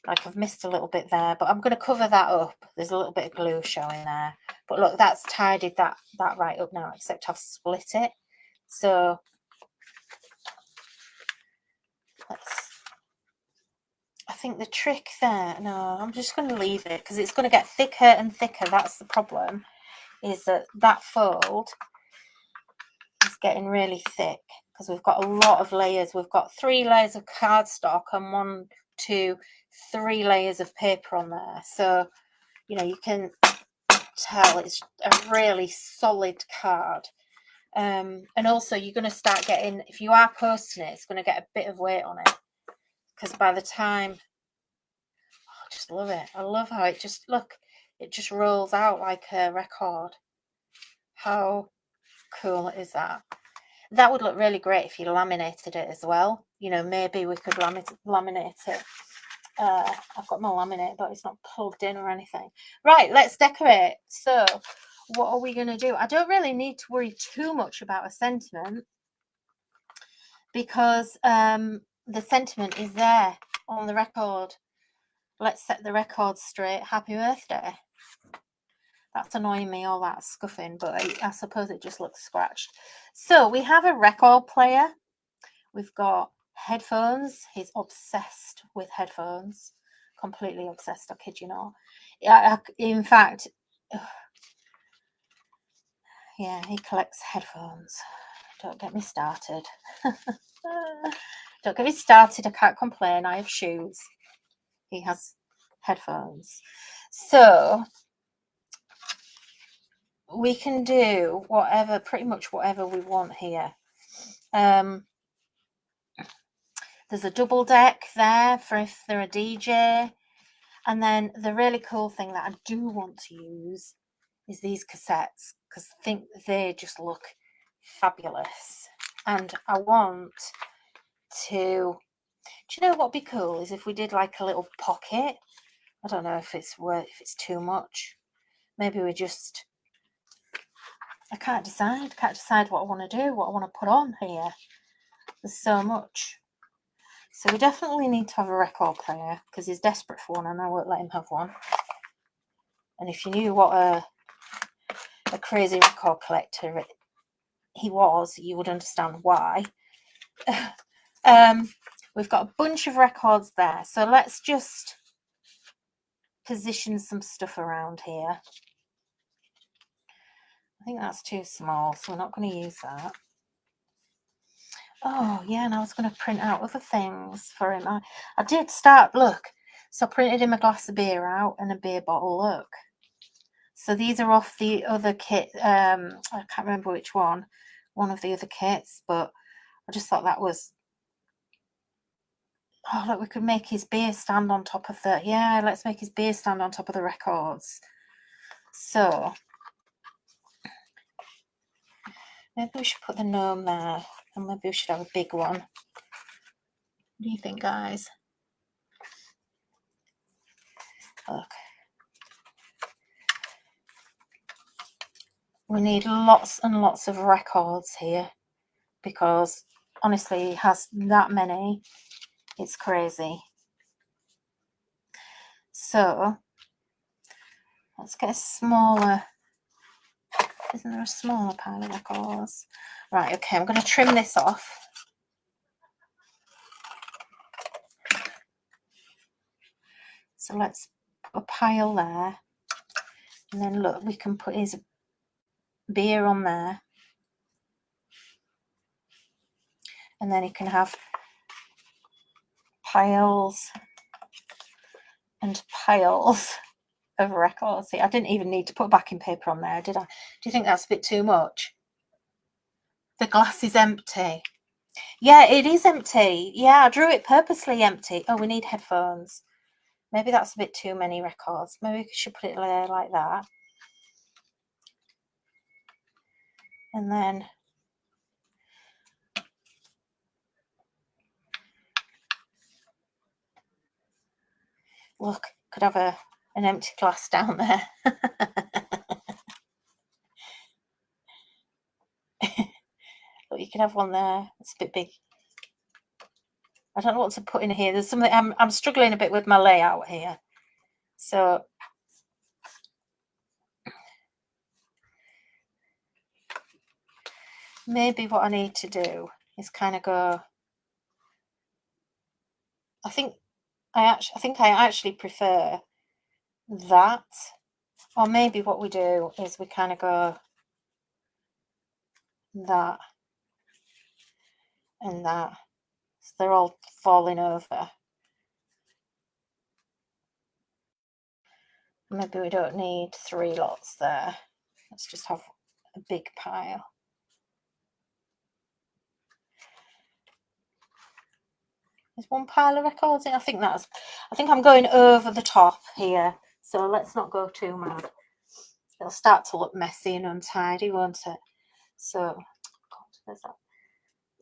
Like, I've missed a little bit there, but I'm going to cover that up. There's a little bit of glue showing there. But look, that's tidied that right up now, except I've split it. So, I think the trick there, no, I'm just going to leave it, because it's going to get thicker and thicker. That's the problem, is that fold is getting really thick, because we've got a lot of layers. We've got 3 layers of cardstock and 1, 2, 3 layers of paper on there. So, you know, you can tell it's a really solid card. And also, you're going to start getting, if you are posting it, it's going to get a bit of weight on it, because by the time, I just love it. I love how it just, look, it just rolls out like a record. How cool is that? That would look really great if you laminated it as well. You know, maybe we could laminate it. I've got my laminate, but it's not plugged in or anything. Right, let's decorate. So what are we going to do? I don't really need to worry too much about a sentiment because the sentiment is there on the record. Let's set the record straight. Happy birthday. That's annoying me, all that scuffing, but I suppose it just looks scratched. So we have a record player. We've got headphones. He's obsessed with headphones. Completely obsessed, I kid you not. In fact, yeah, he collects headphones. Don't get me started. Don't get me started. I can't complain. I have shoes. He has headphones. So we can do whatever, pretty much whatever we want here. There's a double deck there for if they're a DJ. And then the really cool thing that I do want to use is these cassettes, because I think they just look fabulous. And I want to, do you know what would be cool is if we did like a little pocket. I don't know if it's too much. Maybe we just, I can't decide what I want to do, what I want to put on here. There's so much. So we definitely need to have a record player because he's desperate for one and I won't let him have one. And if you knew what a crazy record collector he was, you would understand why. We've got a bunch of records there. So let's just position some stuff around here. I think that's too small, so we're not going to use that. Oh, yeah, and I was going to print out other things for him. I did start, look. So I printed him a glass of beer out and a beer bottle, look. So these are off the other kit. I can't remember which one of the other kits, but I just thought that was, oh, look, we could make his beer stand on top of the, yeah, let's make his beer stand on top of the records. So maybe we should put the gnome there, and maybe we should have a big one. What do you think, guys? Look. We need lots and lots of records here because honestly, he has that many. It's crazy. So let's get a smaller. Isn't there a smaller pile of records? Right, okay, I'm going to trim this off. So let's put a pile there. And then look, we can put his beer on there. And then he can have piles and piles of records. See, I didn't even need to put backing paper on there, did I? Do you think that's a bit too much? The glass is empty. Yeah, it is empty. Yeah, I drew it purposely empty. Oh, we need headphones. Maybe that's a bit too many records. Maybe we should put it there like that. And then look, could have an empty glass down there. Look, you can have one there. It's a bit big. I don't know what to put in here. There's something I'm struggling a bit with my layout here. So maybe what I need to do is kind of go. I think I actually prefer that. Or maybe what we do is we kind of go that and that. So they're all falling over. Maybe we don't need 3 lots there. Let's just have a big pile. There's one pile of records in. I think I'm going over the top here. So let's not go too mad. It'll start to look messy and untidy, won't it? So, God, there's that.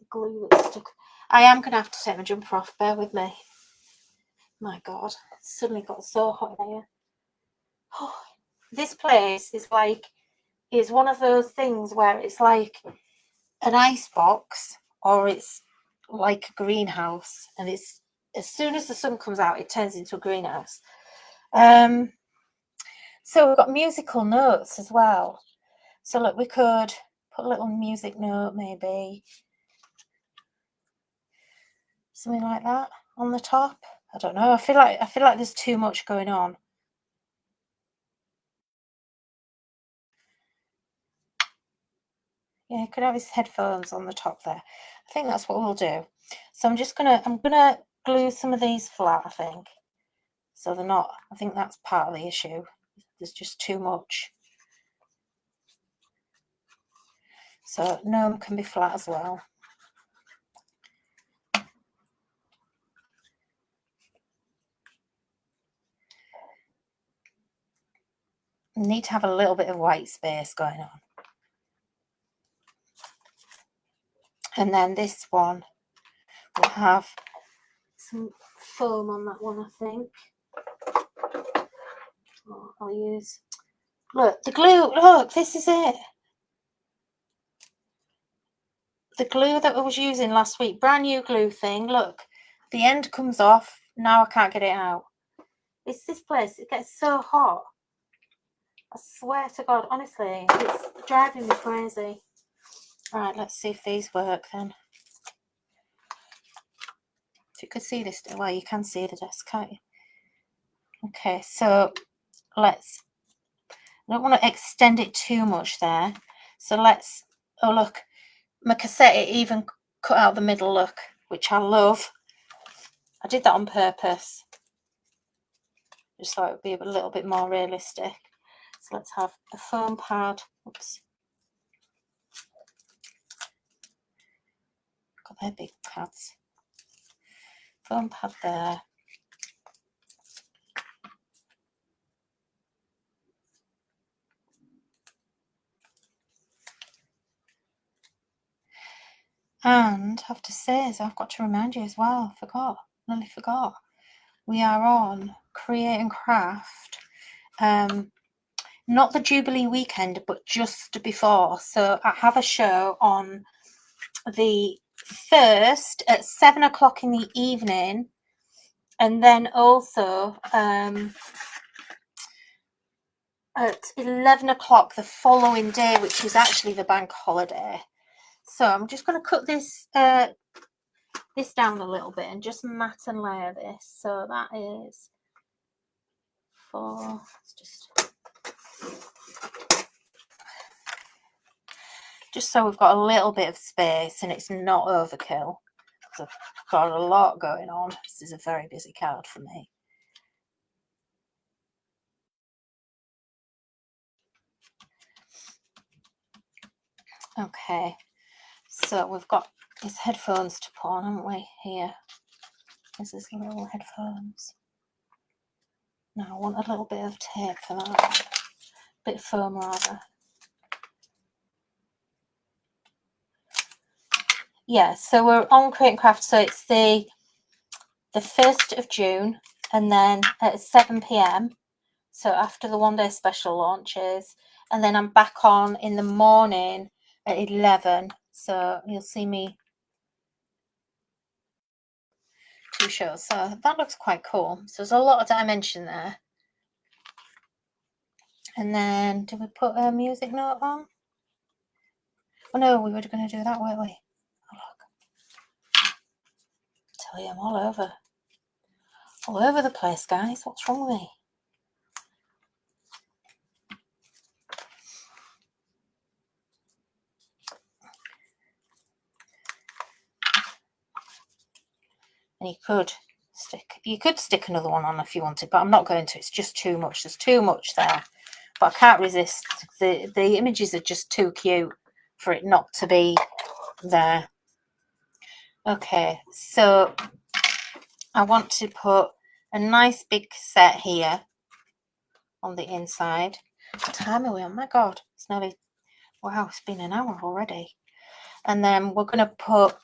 glue that's stuck. I am going to have to take my jumper off. Bear with me. My God, it's suddenly got so hot in here. Oh, this place is like, it's one of those things where it's like an ice box, or it's like a greenhouse, and it's, as soon as the sun comes out, it turns into a greenhouse. So we've got musical notes as well. So look, we could put a little music note, maybe something like that on the top. I don't know. I feel like there's too much going on. Yeah, could have his headphones on the top there. I think that's what we'll do. So I'm gonna glue some of these flat, I think. So they're not, I think that's part of the issue. There's just too much. So Gnome can be flat as well. Need to have a little bit of white space going on. And then this one will have some foam on that one, I think. Oh, I'll use, look, the glue, look, this is it. The glue that I was using last week, brand new glue thing, look, the end comes off, now I can't get it out. It's this place, it gets so hot. I swear to God, honestly, it's driving me crazy. All right, let's see if these work then. If you could see this, well, you can see the desk, can't you? Okay, so let's, I don't want to extend it too much there. So let's, oh look, my cassette, it even cut out the middle, look, which I love. I did that on purpose, just so it would be a little bit more realistic. So let's have a foam pad. Oops. Got their big pads. Foam pad there. And I have to say, as I've got to remind you as well, nearly forgot. We are on Create and Craft, not the Jubilee weekend, but just before. So I have a show on the 1st at 7 o'clock in the evening, and then also at 11 o'clock the following day, which is actually the bank holiday. So I'm just going to cut this this down a little bit and just mat and layer this. So that is 4. Let's just so we've got a little bit of space and it's not overkill. So I've got a lot going on. This is a very busy card for me. Okay, so we've got these headphones to put on, haven't we? Here. This is little headphones. Now I want a little bit of tape for that. Bit of foam rather. Yeah, so we're on Create and Craft, so it's the 1st of June, and then at 7 PM, so after the one-day special launches, and then I'm back on in the morning at 11, so you'll see me 2 shows. So that looks quite cool. So there's a lot of dimension there. And then, did we put a music note on? Oh no, we were going to do that, weren't we? Oh look. I tell you, I'm all over the place, guys. What's wrong with me? And you could stick another one on if you wanted, but I'm not going to. It's just too much. There's too much there. But I can't resist. The images are just too cute for it not to be there. Okay, so I want to put a nice big cassette here on the inside. What time are we on? My God, it's nearly, wow, it's been an hour already. And then we're going to put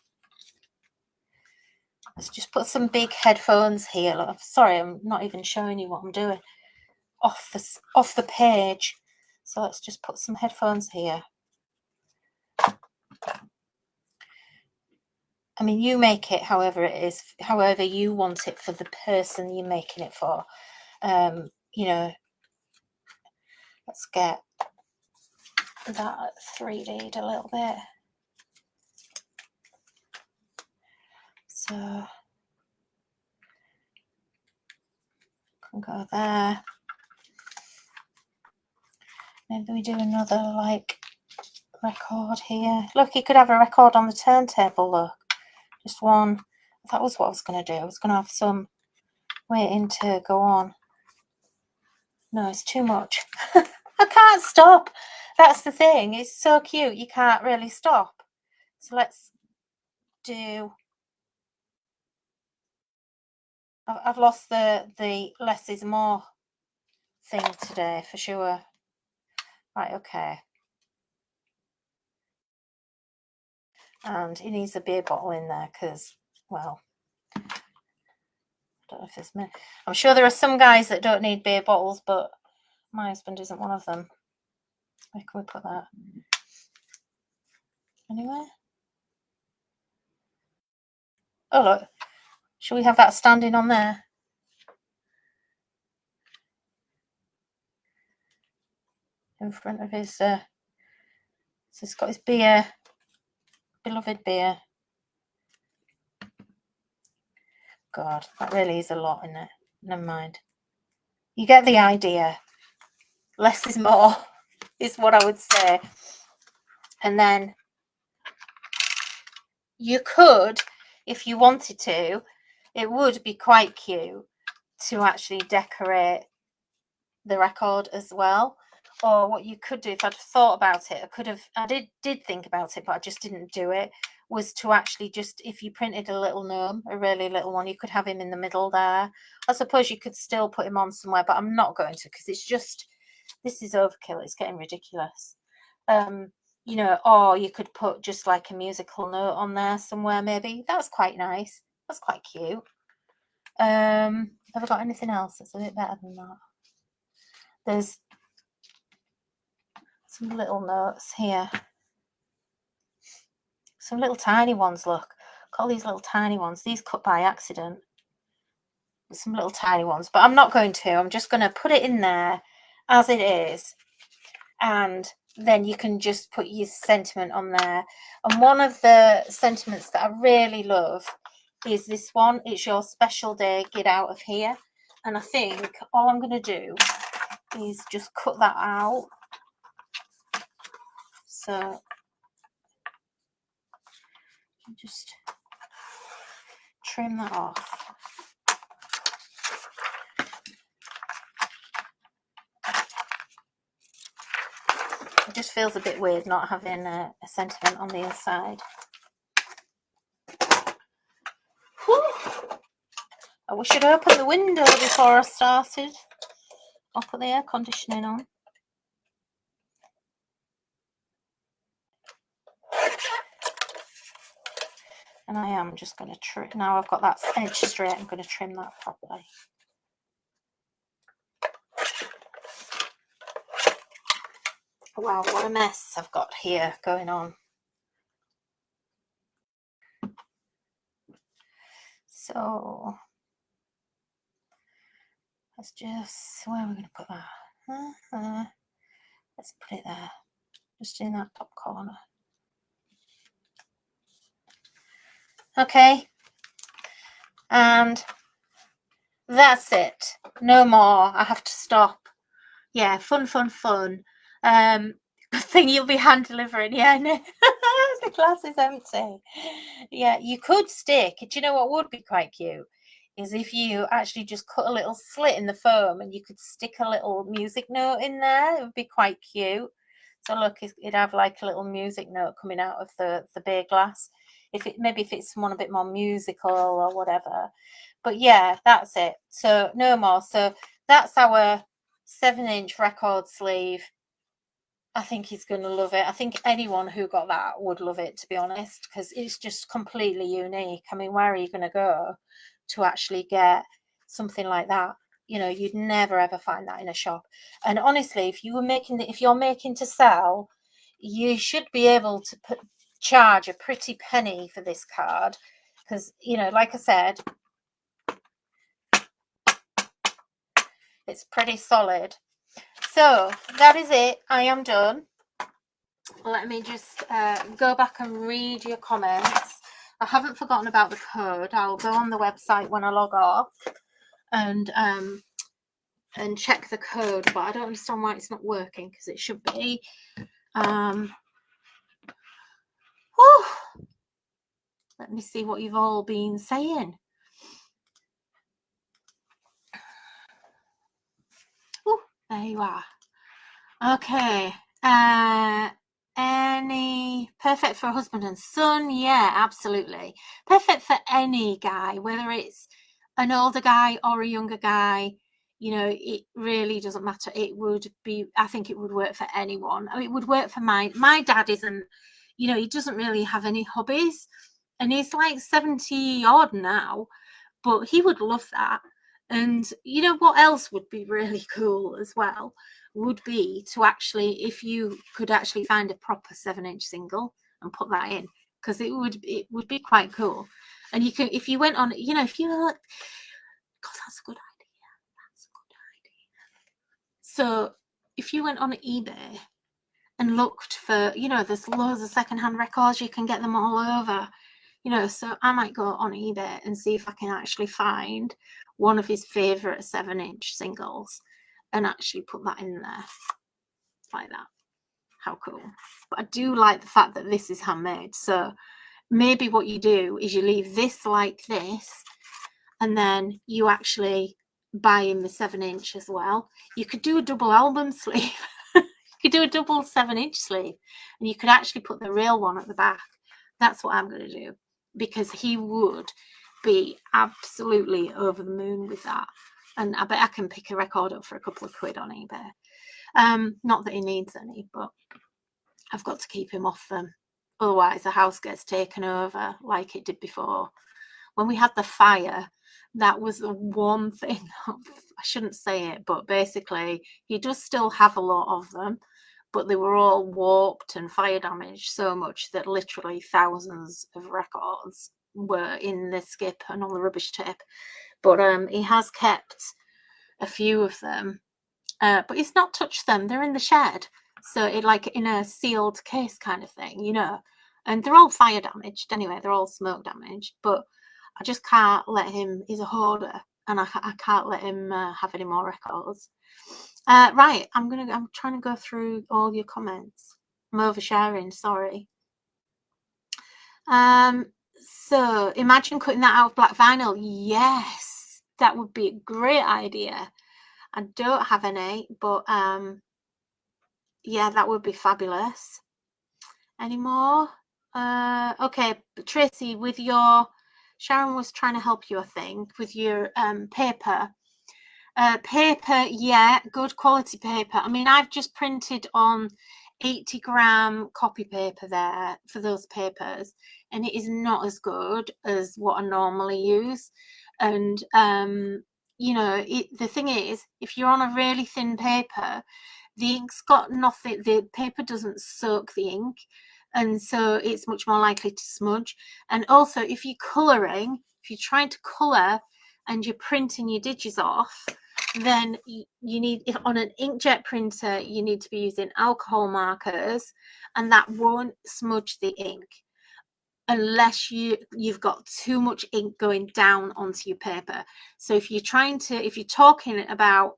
Let's just put some big headphones here. Look, sorry, I'm not even showing you what I'm doing off the page. So let's just put some headphones here. I mean, you make it however it is, however you want it for the person you're making it for. You know, let's get that 3D'd a little bit. So can go there. Maybe we do another like record here. Look, you could have a record on the turntable. Look, just one. That was what I was going to do. I was going to have some waiting to go on. No, it's too much. I can't stop. That's the thing. It's so cute. You can't really stop. So let's do. I've lost the less is more thing today for sure. Right, okay. And he needs a beer bottle in there because, well, I don't know if there's many. I'm sure there are some guys that don't need beer bottles, but my husband isn't one of them. Where can we put that? Anywhere? Oh, look. Shall we have that standing on there? In front of his, so he's got his beer, beloved beer. God, that really is a lot, isn't it? Never mind. You get the idea. Less is more, is what I would say. And then you could, if you wanted to, it would be quite cute to actually decorate the record as well. Or what you could do, if I'd thought about it, I did think about it, but I just didn't do it, was to actually just, if you printed a little gnome, a really little one, you could have him in the middle there. I suppose you could still put him on somewhere, but I'm not going to, because it's just, this is overkill. It's getting ridiculous. You know, or you could put just like a musical note on there somewhere, maybe. That's quite nice. That's quite cute. Have I got anything else that's a bit better than that? There's some little notes here. Some little tiny ones, look. Got these little tiny ones. These cut by accident. Some little tiny ones. But I'm not going to. I'm just going to put it in there as it is. And then you can just put your sentiment on there. And one of the sentiments that I really love is this one. It's your special day. Get out of here. And I think all I'm going to do is just cut that out. So just trim that off. It just feels a bit weird not having a sentiment on the inside. I wish I'd opened the window before I started. I'll put the air conditioning on. And I am just going to trim. Now I've got that edge straight, I'm going to trim that properly. Wow, what a mess I've got here going on. So let's just, where are we going to put that? Let's put it there, just in that top corner. Okay, and that's it. No more. I have to stop. Yeah, fun. Good thing you'll be hand delivering. Yeah, no. The glass is empty. Yeah, you could stick. Do you know what would be quite cute? Is if you actually just cut a little slit in the foam and you could stick a little music note in there. It would be quite cute. So look, it'd have like a little music note coming out of the beer glass. Maybe if it's one a bit more musical or whatever. But yeah, that's it. So no more. So that's our 7-inch record sleeve I think he's going to love it. I think anyone who got that would love it, to be honest, because it's just completely unique. I mean, where are you going to go to actually get something like that? You know, you'd never ever find that in a shop. And honestly, if you're making to sell, you should be able to charge a pretty penny for this card, because, you know, like I said, it's pretty solid. So that is it. I am done. Let me just go back and read your comments. I haven't forgotten about the code. I'll go on the website when I log off and check the code, but I don't understand why it's not working, because it should be. Let me see what you've all been saying. Oh, there you are. Okay. Any perfect for a husband and son? Yeah, absolutely. Perfect for any guy, whether it's an older guy or a younger guy. You know, it really doesn't matter. It would be, I think it would work for anyone. I mean, it would work for my dad isn't, you know, he doesn't really have any hobbies, and he's like 70 odd now, but he would love that. And you know what else would be really cool as well would be to actually, if you could actually find a proper 7-inch single and put that in, because it would be quite cool. And you can, if you went on, you know, if you look, God, that's a good idea. That's a good idea. So if you went on eBay and looked for, you know, there's loads of secondhand records, you can get them all over, you know. So I might go on eBay and see if I can actually find one of his favorite 7-inch singles and actually put that in there like that. How cool. But I do like the fact that this is handmade. So maybe what you do is you leave this like this, and then you actually buy him the 7-inch as well. You could do a double album sleeve. You could do a double 7-inch sleeve, and you could actually put the real one at the back. That's what I'm going to do, because he would be absolutely over the moon with that. And I bet I can pick a record up for a couple of quid on eBay. Not that he needs any, but I've got to keep him off them. Otherwise, the house gets taken over like it did before. When we had the fire, that was the one thing, I shouldn't say it, but basically, he does still have a lot of them, but they were all warped and fire damaged so much that literally thousands of records were in the skip and on the rubbish tip. But he has kept a few of them, but he's not touched them. They're in the shed, so it like in a sealed case kind of thing, you know. And they're all fire damaged anyway. They're all smoke damaged, but I just can't let him. He's a hoarder, and I can't let him have any more records. Right, I'm trying to go through all your comments. I'm oversharing. Sorry. So imagine cutting that out of black vinyl. Yes, that would be a great idea. I don't have any, but yeah, that would be fabulous. Any more? Okay, Tracy, with your, Sharon was trying to help you, I think, with your paper. Paper, yeah, good quality paper. I mean, I've just printed on 80-gram copy paper there for those papers, and it is not as good as what I normally use. And you know, the thing is, if you're on a really thin paper, the ink's got nothing, the paper doesn't soak the ink, and so it's much more likely to smudge. And also, if you're colouring, if you're trying to colour and you're printing your digits off, then you need, if on an inkjet printer, you need to be using alcohol markers, and that won't smudge the ink unless you've got too much ink going down onto your paper. So if you're talking about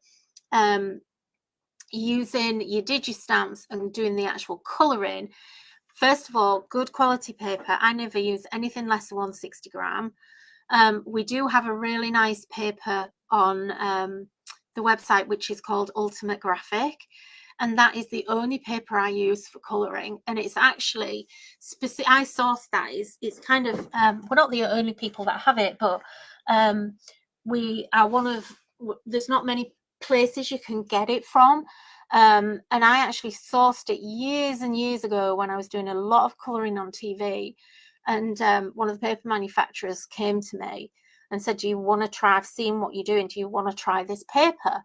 using your digistamps and doing the actual colouring, first of all, good quality paper. I never use anything less than 160 gram. We do have a really nice paper on the website, which is called Ultimate Graphic, and that is the only paper I use for colouring. And it's actually specific. I sourced that. It's kind of we're not the only people that have it, but we are one of. There's not many places you can get it from, And I actually sourced it years and years ago when I was doing a lot of colouring on TV. And one of the paper manufacturers came to me and said, do you want to try, I've seen what you're doing, do you want to try this paper?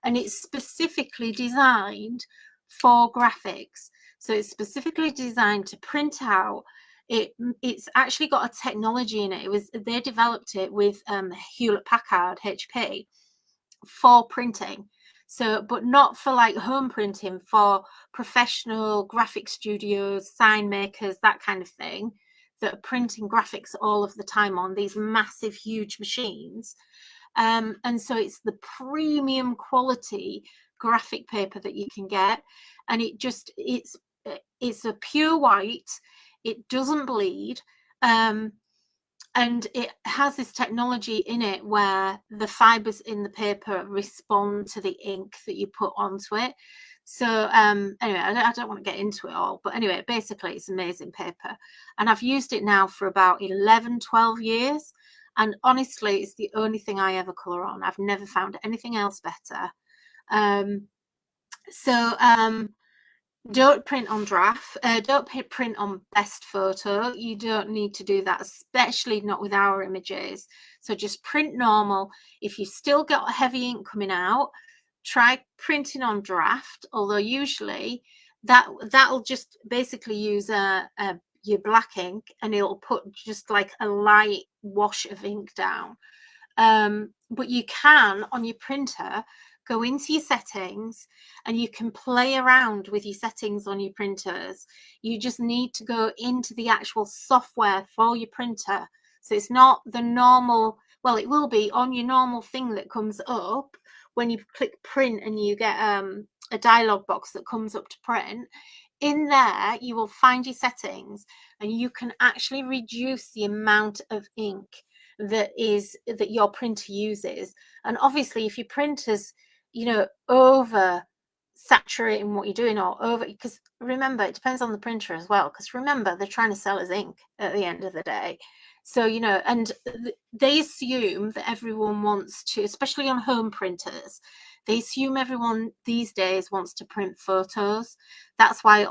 And it's specifically designed for graphics. So it's specifically designed to print out. It's actually got a technology in it. They developed it with Hewlett Packard, HP, for printing. So, but not for like home printing, for professional graphic studios, sign makers, that kind of thing, that are printing graphics all of the time on these massive, huge machines. And so it's the premium quality graphic paper that you can get. And it's a pure white. It doesn't bleed. And it has this technology in it where the fibers in the paper respond to the ink that you put onto it. So anyway, I don't want to get into it all, but anyway, basically it's amazing paper. And I've used it now for about 11, 12 years. And honestly, it's the only thing I ever colour on. I've never found anything else better. Don't print on draft. Don't print on best photo. You don't need to do that, especially not with our images. So just print normal. If you've still got heavy ink coming out, try printing on draft. Although usually that'll just basically use your black ink, and it'll put just like a light wash of ink down. But you can, on your printer, go into your settings and you can play around with your settings on your printers. You just need to go into the actual software for your printer. So it's not the normal, well, it will be on your normal thing that comes up when you click print and you get a dialog box that comes up to print. In there, you will find your settings and you can actually reduce the amount of ink that your printer uses. And obviously, if your printer's over saturating what you're doing, or over, because remember, it depends on the printer as well, because remember, they're trying to sell us ink at the end of the day. So and they assume that everyone wants to, especially on home printers, they assume everyone these days wants to print photos. That's why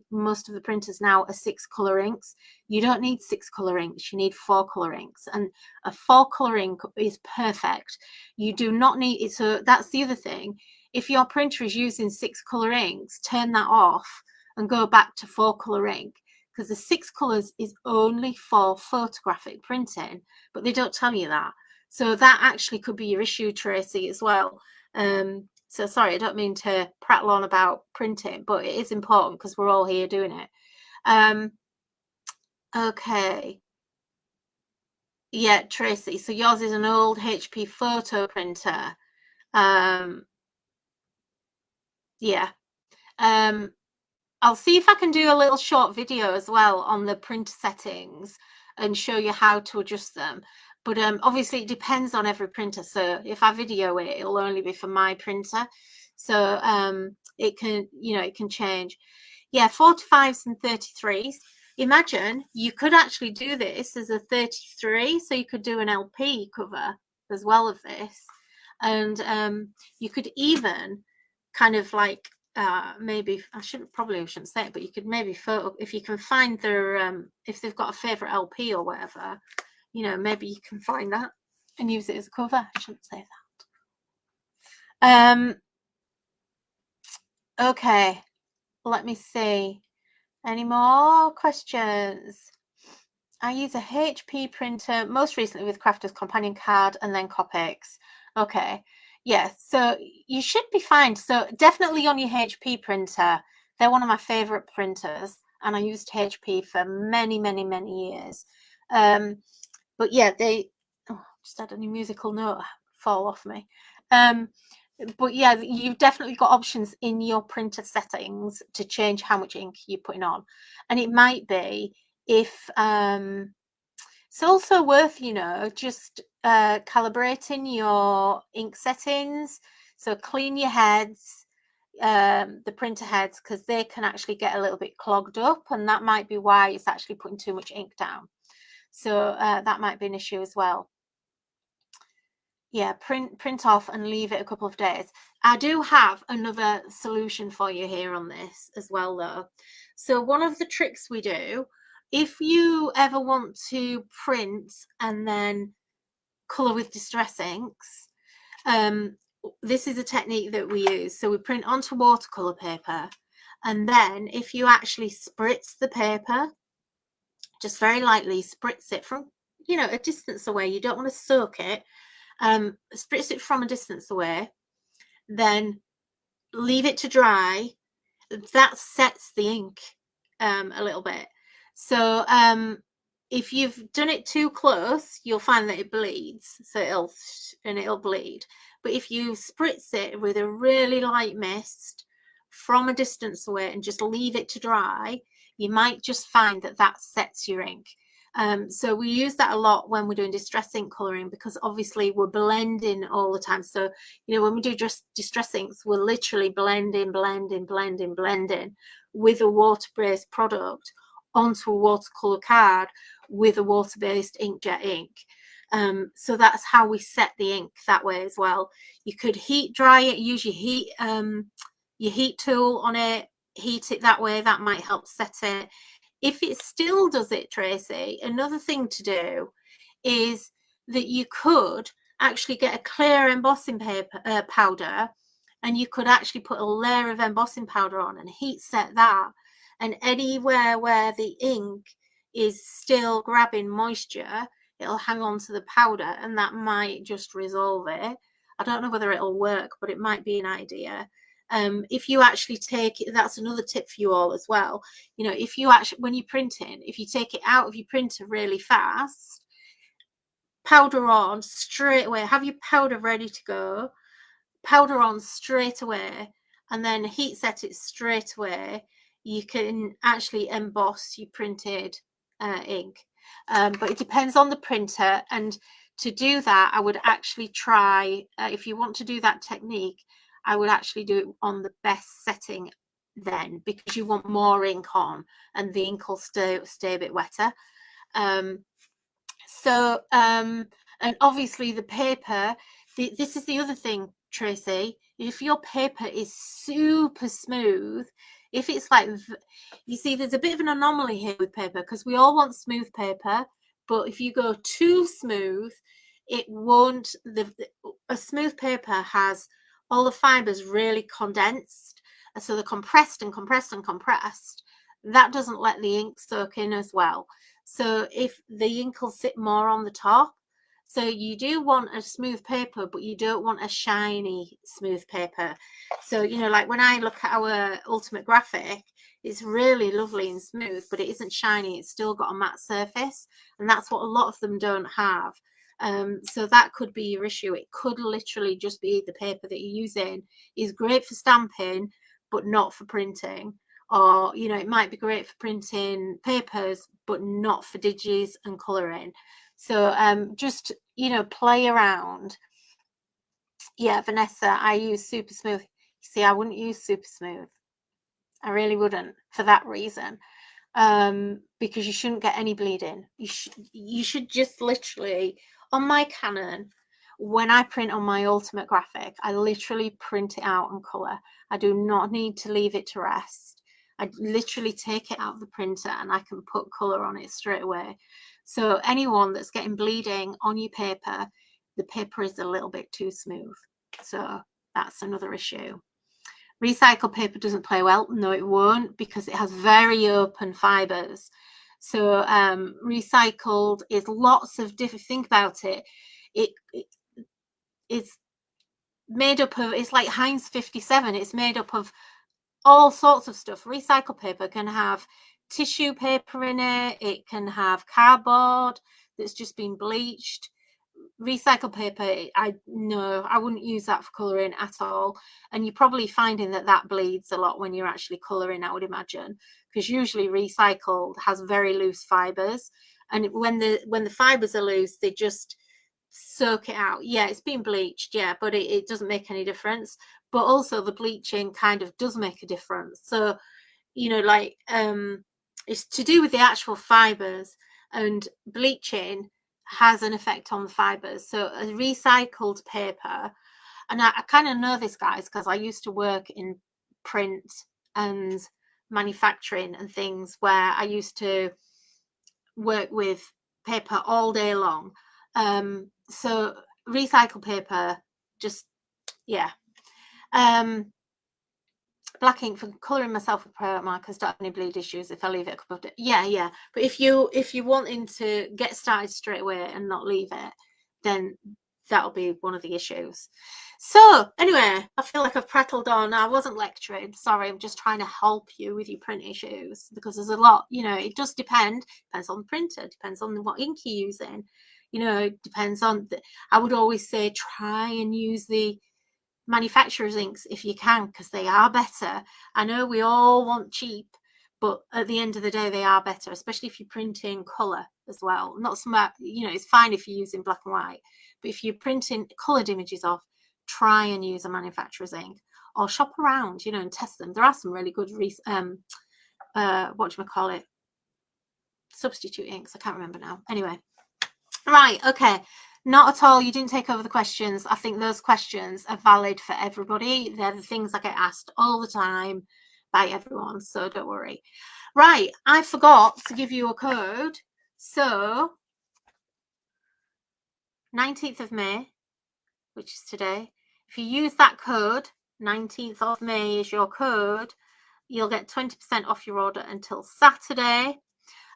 most of the printers now are 6 color inks. You don't need 6 color inks, you need 4 color inks, and a 4 color ink is perfect. You do not need it. So that's the other thing. If your printer is using 6 color inks, turn that off and go back to 4 color ink, because the 6 colors is only for photographic printing, but they don't tell you that. So that actually could be your issue, Tracy, as well. So sorry, I don't mean to prattle on about printing, but it is important because we're all here doing it. Okay. Yeah, Tracy, so yours is an old HP photo printer. Yeah. I'll see if I can do a little short video as well on the printer settings and show you how to adjust them. But obviously it depends on every printer. So if I video it, it'll only be for my printer. So it can change. Yeah, 45s and 33s. Imagine you could actually do this as a 33, so you could do an LP cover as well of this. And you could even kind of like maybe I shouldn't say it, but you could maybe photo, if you can find their if they've got a favorite LP or whatever, maybe you can find that and use it as a cover. I shouldn't say that. Okay, let me see. Any more questions? I use a HP printer, most recently with Crafter's Companion Card and then Copics. Okay, yeah, so you should be fine. So definitely on your HP printer, they're one of my favorite printers, and I used HP for many, many, many years. But yeah, just had a new musical note fall off me. But yeah, you've definitely got options in your printer settings to change how much ink you're putting on. And it might be if it's also worth just calibrating your ink settings. So clean your heads, the printer heads, because they can actually get a little bit clogged up, and that might be why it's actually putting too much ink down. So that might be an issue as well. yeah, print off and leave it a couple of days. I do have another solution for you here on this as well, though. So one of the tricks we do, if you ever want to print and then colour with distress inks, this is a technique that we use. So we print onto watercolour paper, and then if you actually spritz the paper, just very lightly spritz it from, you know, a distance away. You don't want to soak it. Spritz it from a distance away, then leave it to dry. That sets the ink a little bit. So if you've done it too close, you'll find that it bleeds. So it'll bleed. But if you spritz it with a really light mist from a distance away and just leave it to dry, you might just find that that sets your ink. So we use that a lot when we're doing distress ink colouring, because obviously we're blending all the time. So, you know, when we do distress inks, we're literally blending with a water-based product onto a watercolour card with a water-based inkjet ink. So that's how we set the ink that way as well. You could heat dry it, use your heat tool on it, heat it that way. That might help set it. If it still does it, Tracy, another thing to do is that you could actually get a clear embossing paper powder, and you could actually put a layer of embossing powder on and heat set that, and anywhere where the ink is still grabbing moisture, it'll hang on to the powder, and that might just resolve it. I don't know whether it'll work, but it might be an idea. If you actually take it, that's another tip for you all as well. You know, if you actually, when you're printing, if you take it out of your printer really fast, powder on straight away, have your powder ready to go, powder on straight away, and then heat set it straight away, you can actually emboss your printed ink. But it depends on the printer, and to do that, I would actually try, if you want to do that technique, I would actually do it on the best setting then, because you want more ink on and the ink will stay a bit wetter. And obviously the paper, this is the other thing, Tracy. If your paper is super smooth, if it's like, you see, there's a bit of an anomaly here with paper, because we all want smooth paper, but if you go too smooth, it won't, a smooth paper has all the fibers really condensed, so they're compressed and compressed and compressed. That doesn't let the ink soak in as well. So if the ink will sit more on the top, so you do want a smooth paper, but you don't want a shiny smooth paper. So, you know, like when I look at our Ultimate Graphic, it's really lovely and smooth, but it isn't shiny. It's still got a matte surface, and that's what a lot of them don't have. So that could be your issue. It could literally just be the paper that you're using is great for stamping, but not for printing. Or, you know, it might be great for printing papers, but not for digis and colouring. So just, you know, play around. Yeah, Vanessa, I use super smooth. See, I wouldn't use super smooth. I really wouldn't, for that reason. Because you shouldn't get any bleeding. You should just literally, on my Canon, when I print on my Ultimate Graphic, I literally print it out and colour. I do not need to leave it to rest. I literally take it out of the printer and I can put colour on it straight away. So anyone that's getting bleeding on your paper, the paper is a little bit too smooth. So that's another issue. Recycled paper doesn't play well. No, it won't, because it has very open fibers. So recycled is lots of different, think about it. It's made up of, it's like Heinz 57. It's made up of all sorts of stuff. Recycled paper can have tissue paper in it. It can have cardboard that's just been bleached. Recycled paper, I wouldn't use that for colouring at all. And you're probably finding that bleeds a lot when you're actually colouring, I would imagine, because usually recycled has very loose fibers, and when the fibers are loose, they just soak it out. Yeah, it's been bleached, yeah, but it doesn't make any difference. But also the bleaching kind of does make a difference. So, you know, like it's to do with the actual fibers, and bleaching has an effect on the fibers. So a recycled paper, and I kind of know this, guys, because I used to work in print and manufacturing and things where I used to work with paper all day long. So recycled paper, just, yeah. Black ink for colouring myself with prior markers, don't have any bleed issues if I leave it a couple of days. Yeah. But if you're wanting to get started straight away and not leave it, then that'll be one of the issues. So anyway, I feel like I've prattled on. I wasn't lecturing. Sorry, I'm just trying to help you with your print issues, because there's a lot, you know, it does depends on the printer, depends on what ink you're using, you know, it depends on I would always say try and use the manufacturer's inks if you can, because they are better. I know we all want cheap, but at the end of the day they are better, especially if you're printing color as well. Not so much, you know, it's fine if you're using black and white, but if you're printing colored images off, try and use a manufacturer's ink, or shop around, you know, and test them. There are some really good substitute inks. I can't remember now. Anyway, right, okay. Not at all. You didn't take over the questions. I think those questions are valid for everybody. They're the things that get asked all the time by everyone, so don't worry. Right, I forgot to give you a code. So 19th of May, which is today, if you use that code, 19th of May is your code, you'll get 20% off your order until Saturday.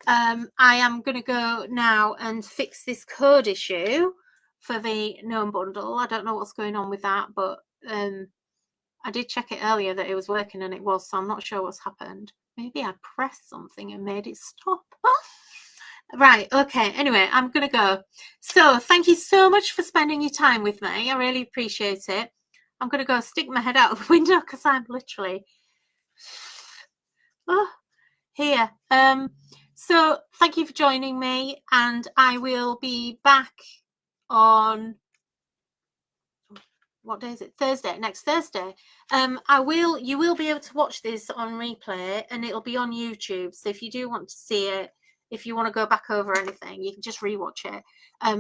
I am going to go now and fix this code issue for the Gnome bundle. I don't know what's going on with that, but I did check it earlier that it was working, and it was, so I'm not sure what's happened. Maybe I pressed something and made it stop. Right, okay, anyway, I'm going to go. So thank you so much for spending your time with me. I really appreciate it. I'm going to go stick my head out of the window because I'm literally here. So thank you for joining me, and I will be back on, what day is it? Thursday, next Thursday. You will be able to watch this on replay, and it'll be on YouTube. So if you do want to see it, if you want to go back over anything, you can just rewatch it.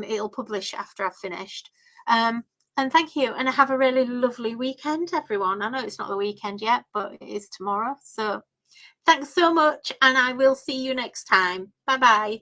It'll publish after I've finished. And thank you, and have a really lovely weekend, everyone. I know it's not the weekend yet, but it is tomorrow. So thanks so much, and I will see you next time. Bye-bye.